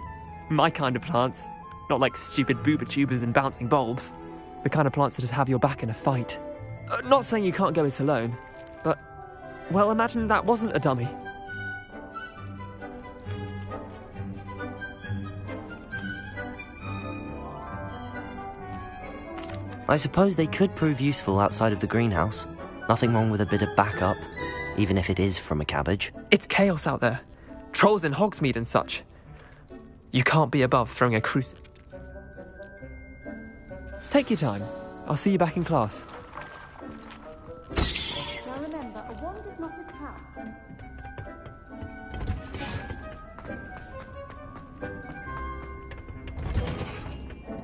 [SPEAKER 16] My kind of plants. Not like stupid booba tubers and bouncing bulbs. The kind of plants that just have your back in a fight. Not saying you can't go it alone, but... well, imagine that wasn't a dummy.
[SPEAKER 3] I suppose they could prove useful outside of the greenhouse. Nothing wrong with a bit of backup, even if it is from a cabbage.
[SPEAKER 16] It's chaos out there. Trolls in Hogsmeade and such. You can't be above throwing a crucifix. Take your time. I'll see you back in class.
[SPEAKER 12] Now remember, a wand is not a trap.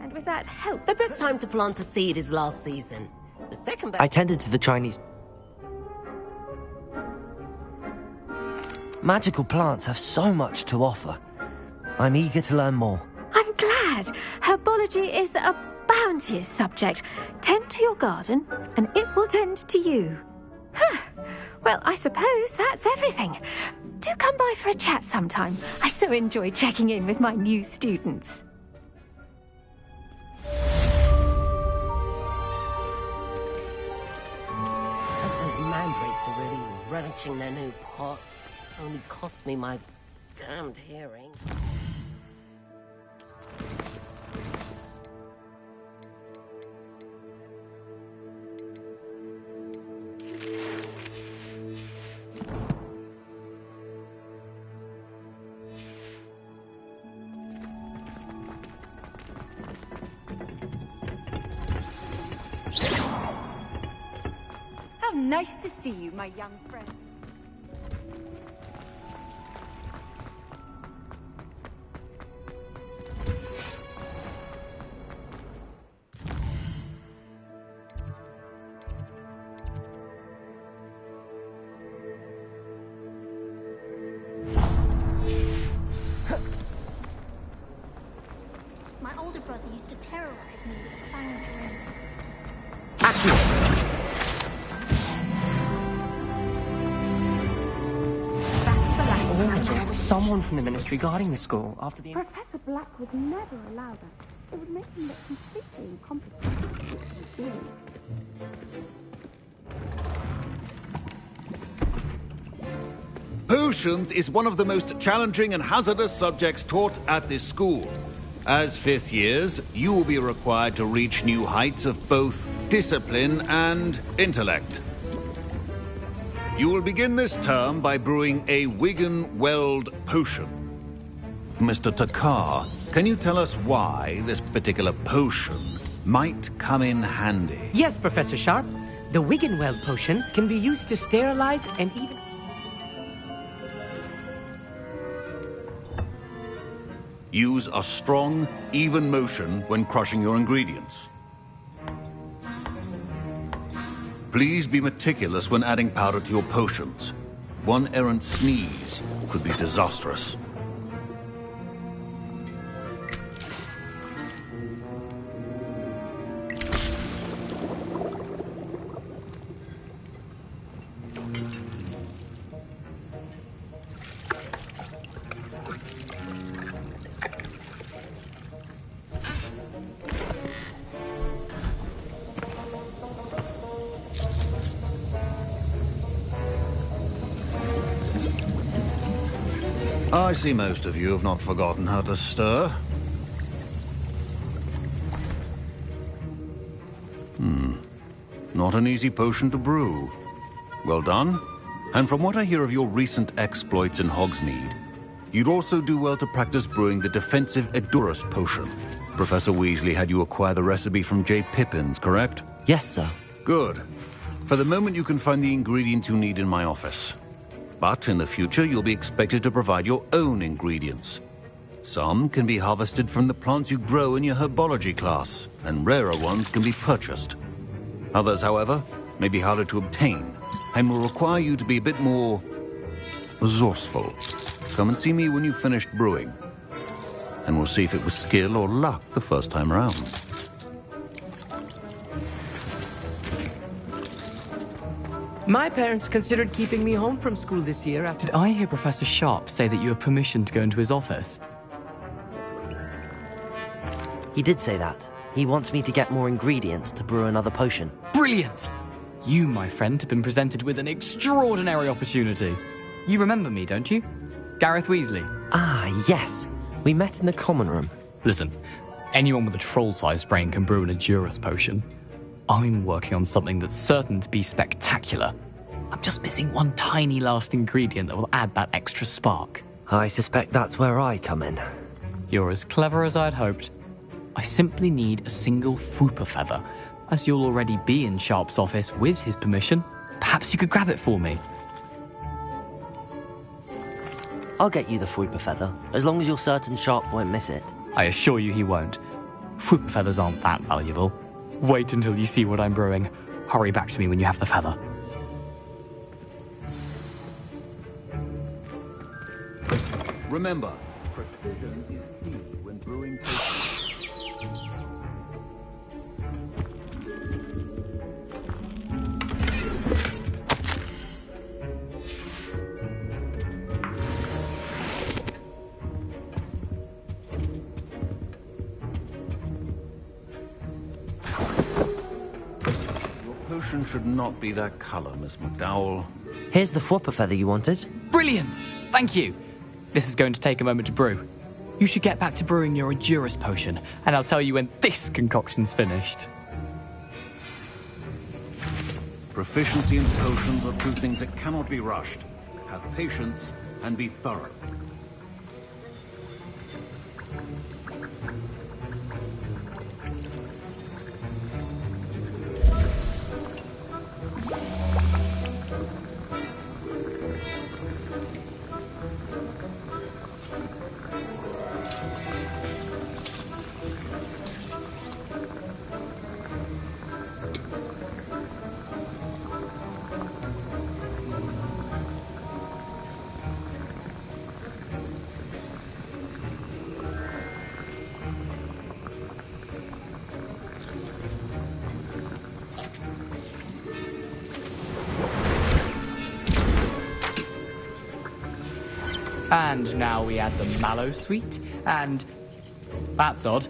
[SPEAKER 2] And with that help...
[SPEAKER 20] The best time to plant a seed is last season. The second best...
[SPEAKER 3] I tended to the Chinese... Magical plants have so much to offer. I'm eager to learn more.
[SPEAKER 18] I'm glad. Herbology is a bounteous subject. Tend to your garden, and it will tend to you. Well, I suppose that's everything. Do come by for a chat sometime. I so enjoy checking in with my new students.
[SPEAKER 20] Those mandrakes are really relishing their new pots. Only cost me my damned hearing.
[SPEAKER 2] How nice to see you, my young friend.
[SPEAKER 9] My older brother used to terrorize me with a fang dream.
[SPEAKER 1] Someone from the ministry guarding the school after the...
[SPEAKER 12] Professor Black would never allow that. It would make him look completely incompetent.
[SPEAKER 5] Potions is one of the most challenging and hazardous subjects taught at this school. As fifth years, you will be required to reach new heights of both discipline and intellect. You will begin this term by brewing a Wigan-Weld potion. Mr. Takar, can you tell us why this particular potion might come in handy?
[SPEAKER 1] Yes, Professor Sharp. The Wigan-Weld potion can be used to sterilize and even...
[SPEAKER 5] Use a strong, even motion when crushing your ingredients. Please be meticulous when adding powder to your potions. One errant sneeze could be disastrous. I see most of you have not forgotten how to stir. Not an easy potion to brew. Well done. And from what I hear of your recent exploits in Hogsmeade, you'd also do well to practice brewing the defensive Edurus potion. Professor Weasley had you acquire the recipe from J. Pippins, correct?
[SPEAKER 3] Yes, sir.
[SPEAKER 5] Good. For the moment, you can find the ingredients you need in my office. But in the future, you'll be expected to provide your own ingredients. Some can be harvested from the plants you grow in your herbology class, and rarer ones can be purchased. Others, however, may be harder to obtain, and will require you to be a bit more resourceful. Come and see me when you've finished brewing, and we'll see if it was skill or luck the first time around.
[SPEAKER 1] My parents considered keeping me home from school this year after...
[SPEAKER 21] Did I hear Professor Sharp say that you have permission to go into his office?
[SPEAKER 6] He did say that. He wants me to get more ingredients to brew another potion.
[SPEAKER 21] Brilliant! You, my friend, have been presented with an extraordinary opportunity. You remember me, don't you? Gareth Weasley.
[SPEAKER 6] Ah, yes. We met in the common room.
[SPEAKER 21] Listen, anyone with a troll-sized brain can brew an Edurus potion. I'm working on something that's certain to be spectacular. I'm just missing one tiny last ingredient that will add that extra spark.
[SPEAKER 6] I suspect that's where I come in.
[SPEAKER 21] You're as clever as I'd hoped. I simply need a single Fwooper feather. As you'll already be in Sharp's office with his permission, perhaps you could grab it for me.
[SPEAKER 6] I'll get you the Fwooper feather, as long as you're certain Sharp won't miss it.
[SPEAKER 21] I assure you he won't. Fwooper feathers aren't that valuable. Wait until you see what I'm brewing. Hurry back to me when you have the feather.
[SPEAKER 5] Remember, precision is key when brewing potions. Potion should not be that color, Miss McDowell.
[SPEAKER 6] Here's the Fwooper feather you wanted.
[SPEAKER 21] Brilliant! Thank you! This is going to take a moment to brew. You should get back to brewing your Edurus potion, and I'll tell you when this concoction's finished.
[SPEAKER 5] Proficiency in potions are two things that cannot be rushed. Have patience and be thorough.
[SPEAKER 21] And now we add the mallow sweet, and... That's odd.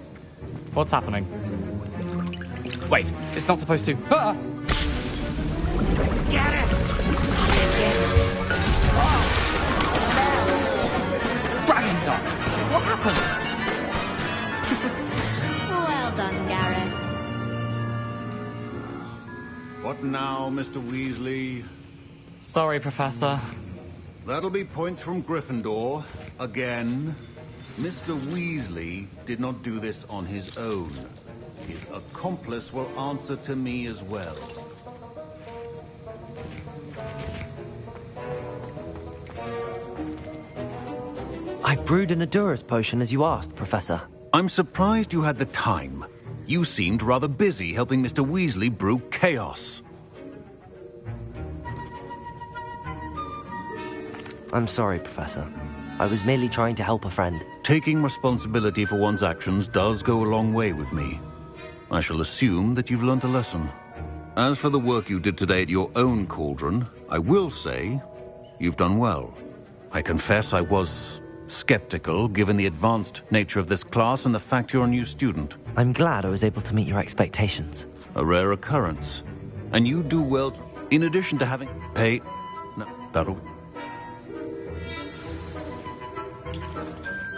[SPEAKER 21] What's happening? Wait, it's not supposed to... Ah!
[SPEAKER 14] Get it!
[SPEAKER 21] Dragon Tongue! What happened?
[SPEAKER 9] Well done, Gareth.
[SPEAKER 5] What now, Mr. Weasley?
[SPEAKER 21] Sorry, Professor.
[SPEAKER 5] That'll be points from Gryffindor. Again. Mr. Weasley did not do this on his own. His accomplice will answer to me as well.
[SPEAKER 6] I brewed an Edurus potion as you asked, Professor.
[SPEAKER 5] I'm surprised you had the time. You seemed rather busy helping Mr. Weasley brew chaos.
[SPEAKER 6] I'm sorry, Professor. I was merely trying to help a friend.
[SPEAKER 5] Taking responsibility for one's actions does go a long way with me. I shall assume that you've learnt a lesson. As for the work you did today at your own cauldron, I will say you've done well. I confess I was skeptical, given the advanced nature of this class and the fact you're a new student.
[SPEAKER 6] I'm glad I was able to meet your expectations.
[SPEAKER 5] A rare occurrence. And you do well in addition to having... No, that'll...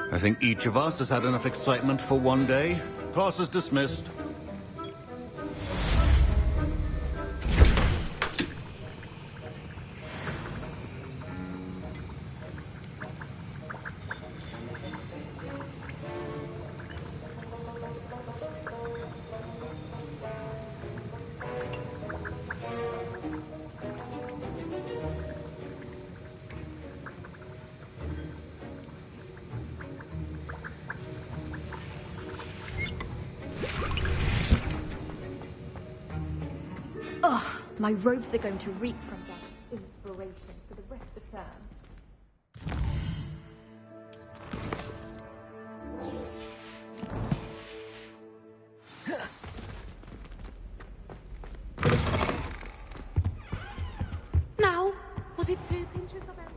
[SPEAKER 5] I think each of us has had enough excitement for one day. Class is dismissed.
[SPEAKER 18] My robes are going to reek from that inspiration for the rest of term.
[SPEAKER 17] Now, was it 2 pinches of MJ?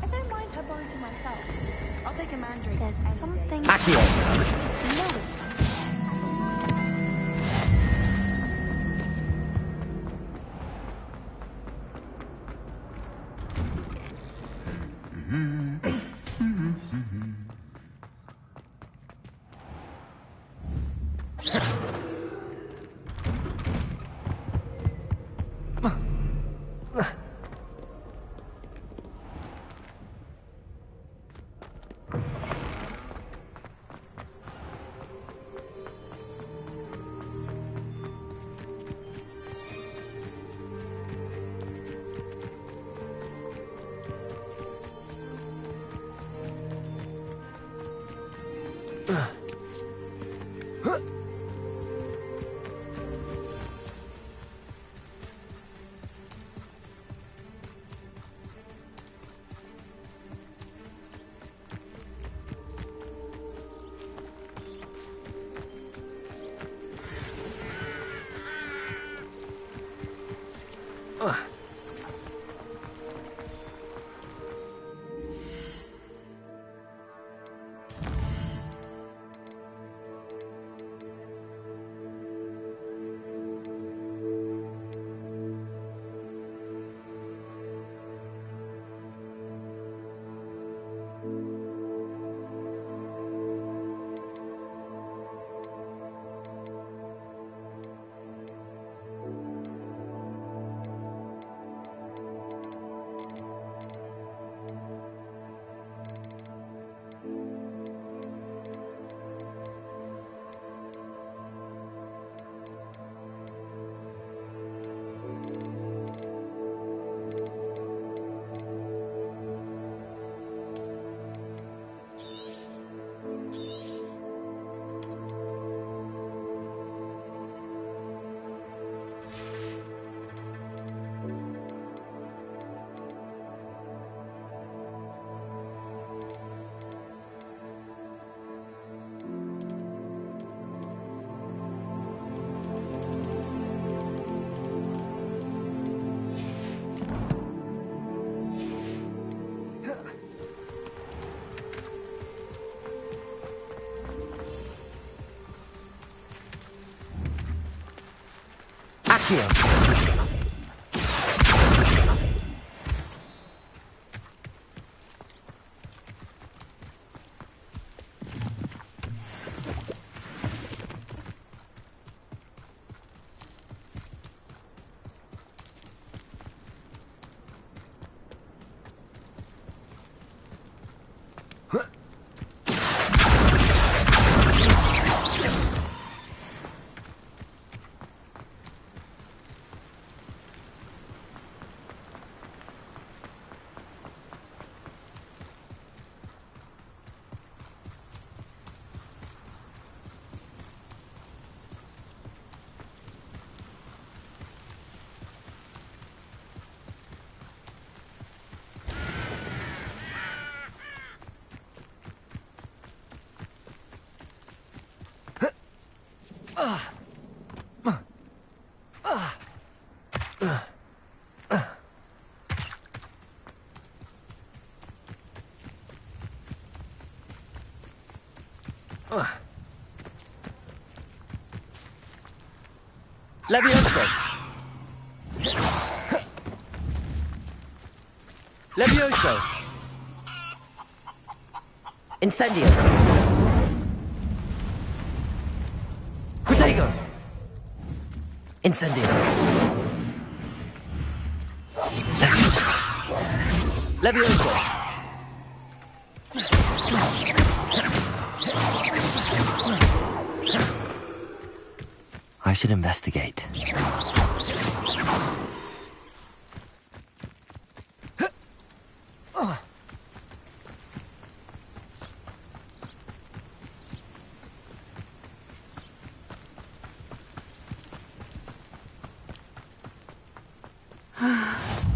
[SPEAKER 17] I don't mind her buying to myself. I'll take a mandrake. There's something.
[SPEAKER 6] Accio. Levioso. Levioso. Incendio. Protego. Incendio. Levioso. I should investigate.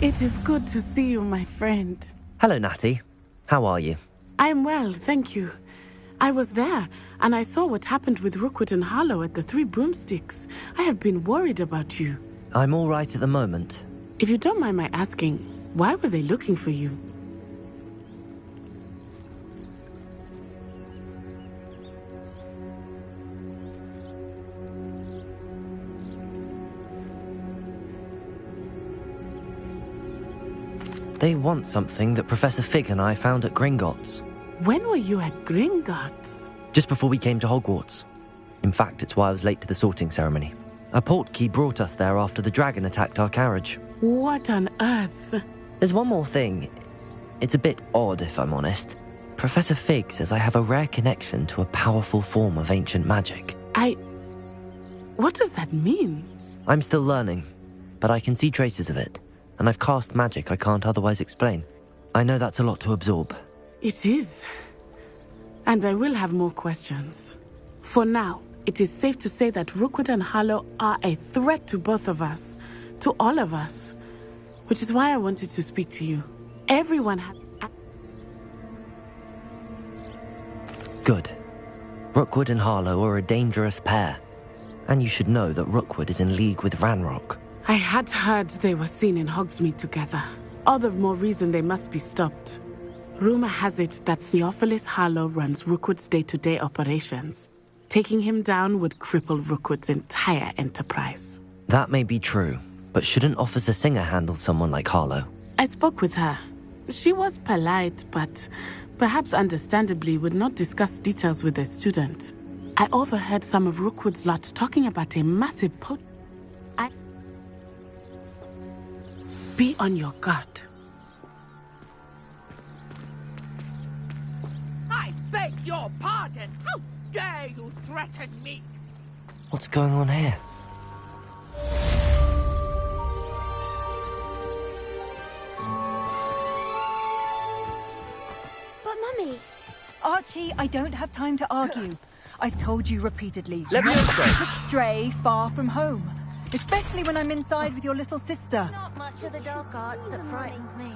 [SPEAKER 13] It is good to see you, my friend.
[SPEAKER 6] Hello, Natty. How are you?
[SPEAKER 13] I am well, thank you. I was there, and I saw what happened with Rookwood and Harlow at the Three Broomsticks. I have been worried about you.
[SPEAKER 6] I'm all right at the moment.
[SPEAKER 13] If you don't mind my asking, why were they looking for you?
[SPEAKER 6] They want something that Professor Fig and I found at Gringotts.
[SPEAKER 13] When were you at Gringotts?
[SPEAKER 6] Just before we came to Hogwarts. In fact, it's why I was late to the sorting ceremony. A portkey brought us there after the dragon attacked our carriage.
[SPEAKER 13] What on earth?
[SPEAKER 6] There's one more thing. It's a bit odd, if I'm honest. Professor Fig says I have a rare connection to a powerful form of ancient magic.
[SPEAKER 13] What does that mean?
[SPEAKER 6] I'm still learning, but I can see traces of it. And I've cast magic I can't otherwise explain. I know that's a lot to absorb.
[SPEAKER 13] It is. And I will have more questions. For now, it is safe to say that Rookwood and Harlow are a threat to both of us. To all of us. Which is why I wanted to speak to you. Everyone had...
[SPEAKER 6] Good. Rookwood and Harlow are a dangerous pair. And you should know that Rookwood is in league with Ranrock.
[SPEAKER 13] I had heard they were seen in Hogsmeade together. All the more reason they must be stopped. Rumor has it that Theophilus Harlow runs Rookwood's day-to-day operations. Taking him down would cripple Rookwood's entire enterprise.
[SPEAKER 6] That may be true, but shouldn't Officer Singer handle someone like Harlow?
[SPEAKER 13] I spoke with her. She was polite, but perhaps understandably would not discuss details with a student. I overheard some of Rookwood's lot talking about a massive Be on your guard.
[SPEAKER 22] I beg your pardon. How dare you threaten me?
[SPEAKER 6] What's going on here?
[SPEAKER 9] But Mummy...
[SPEAKER 23] Archie, I don't have time to argue. I've told you repeatedly
[SPEAKER 6] Let me
[SPEAKER 23] not
[SPEAKER 6] answer.
[SPEAKER 23] to stray far from home. Especially when I'm inside with your little sister.
[SPEAKER 9] Not much of the dark arts that frightens me.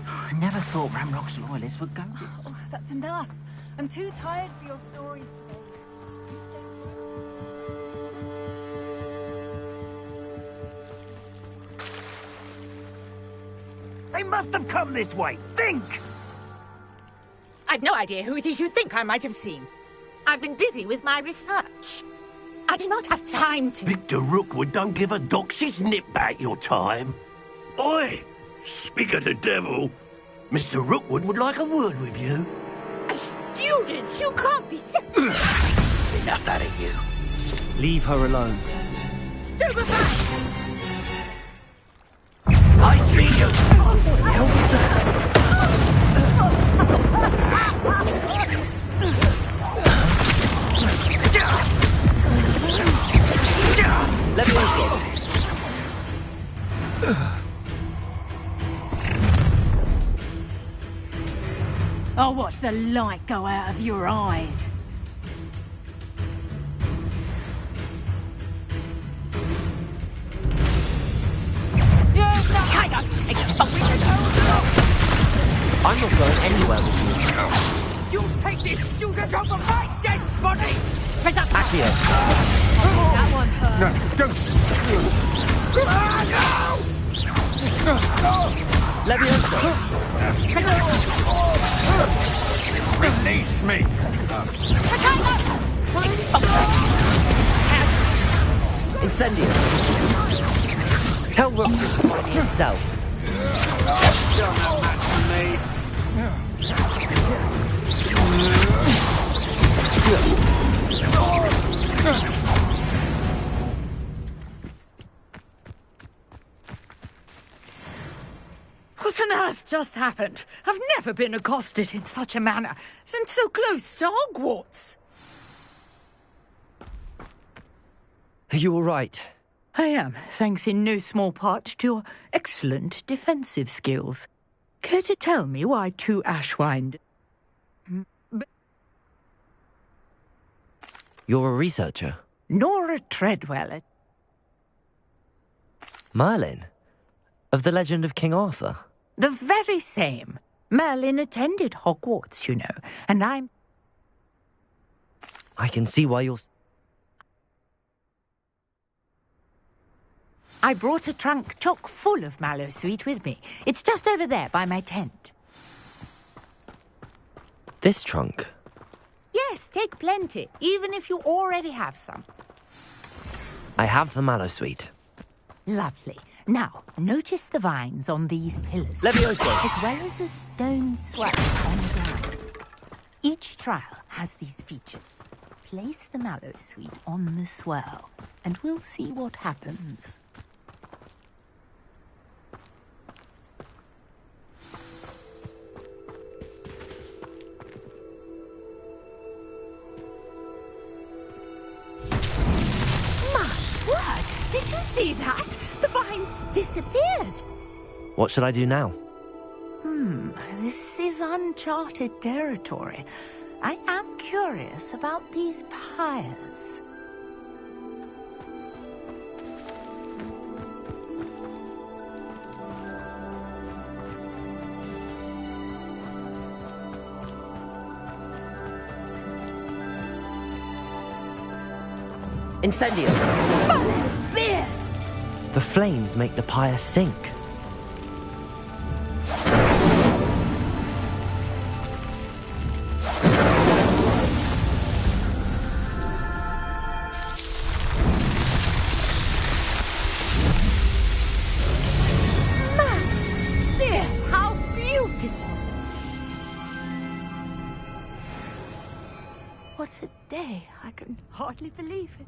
[SPEAKER 24] I never thought Ramrock's loyalists would go this.
[SPEAKER 23] Oh, that's enough. I'm too tired for your stories today.
[SPEAKER 24] They must have come this way. Think!
[SPEAKER 14] I've no idea who it is you think I might have seen. I've been busy with my research. I do not have time to...
[SPEAKER 24] Victor Rookwood don't give a doxy's nip back your time. Oi! Speak of the devil. Mr. Rookwood would like a word with you.
[SPEAKER 14] A student? You can't be
[SPEAKER 24] Enough out of you.
[SPEAKER 6] Leave her alone.
[SPEAKER 14] Stupefy!
[SPEAKER 24] I see you!
[SPEAKER 6] What the hell was that? Let me inside.
[SPEAKER 18] I'll watch the light go out of your eyes.
[SPEAKER 6] I'm not going anywhere with
[SPEAKER 14] you. You take this student over my dead body!
[SPEAKER 6] Accio.
[SPEAKER 18] That one hurt.
[SPEAKER 24] No, don't! Release me!
[SPEAKER 6] Incendio. Tell Rook to find me himself.
[SPEAKER 5] Don't have that for me.
[SPEAKER 14] What on earth just happened? I've never been accosted in such a manner, and so close to Hogwarts.
[SPEAKER 6] Are you all right?
[SPEAKER 4] I am, thanks in no small part to your excellent defensive skills. Care to tell me why two Ashwind...
[SPEAKER 6] You're a researcher?
[SPEAKER 4] Nora Treadwell.
[SPEAKER 6] Merlin? Of the legend of King Arthur?
[SPEAKER 4] The very same. Merlin attended Hogwarts, you know, and I
[SPEAKER 6] can see why you're...
[SPEAKER 4] I brought a trunk chock full of Mallowsweet with me. It's just over there by my tent.
[SPEAKER 6] This trunk?
[SPEAKER 4] Yes, take plenty, even if you already have some.
[SPEAKER 6] I have the Mallowsweet.
[SPEAKER 4] Lovely. Now, notice the vines on these pillars.
[SPEAKER 6] Levioso!
[SPEAKER 4] As well as a stone swell on the ground. Each trial has these features. Place the Mallowsweet on the swirl, and we'll see what happens. Did you see that? The vines disappeared.
[SPEAKER 6] What should I do now?
[SPEAKER 4] This is uncharted territory. I am curious about these pyres.
[SPEAKER 6] Incendio!
[SPEAKER 4] Beard!
[SPEAKER 6] The flames make the pyre sink.
[SPEAKER 4] How beautiful! What a day! I can hardly believe it.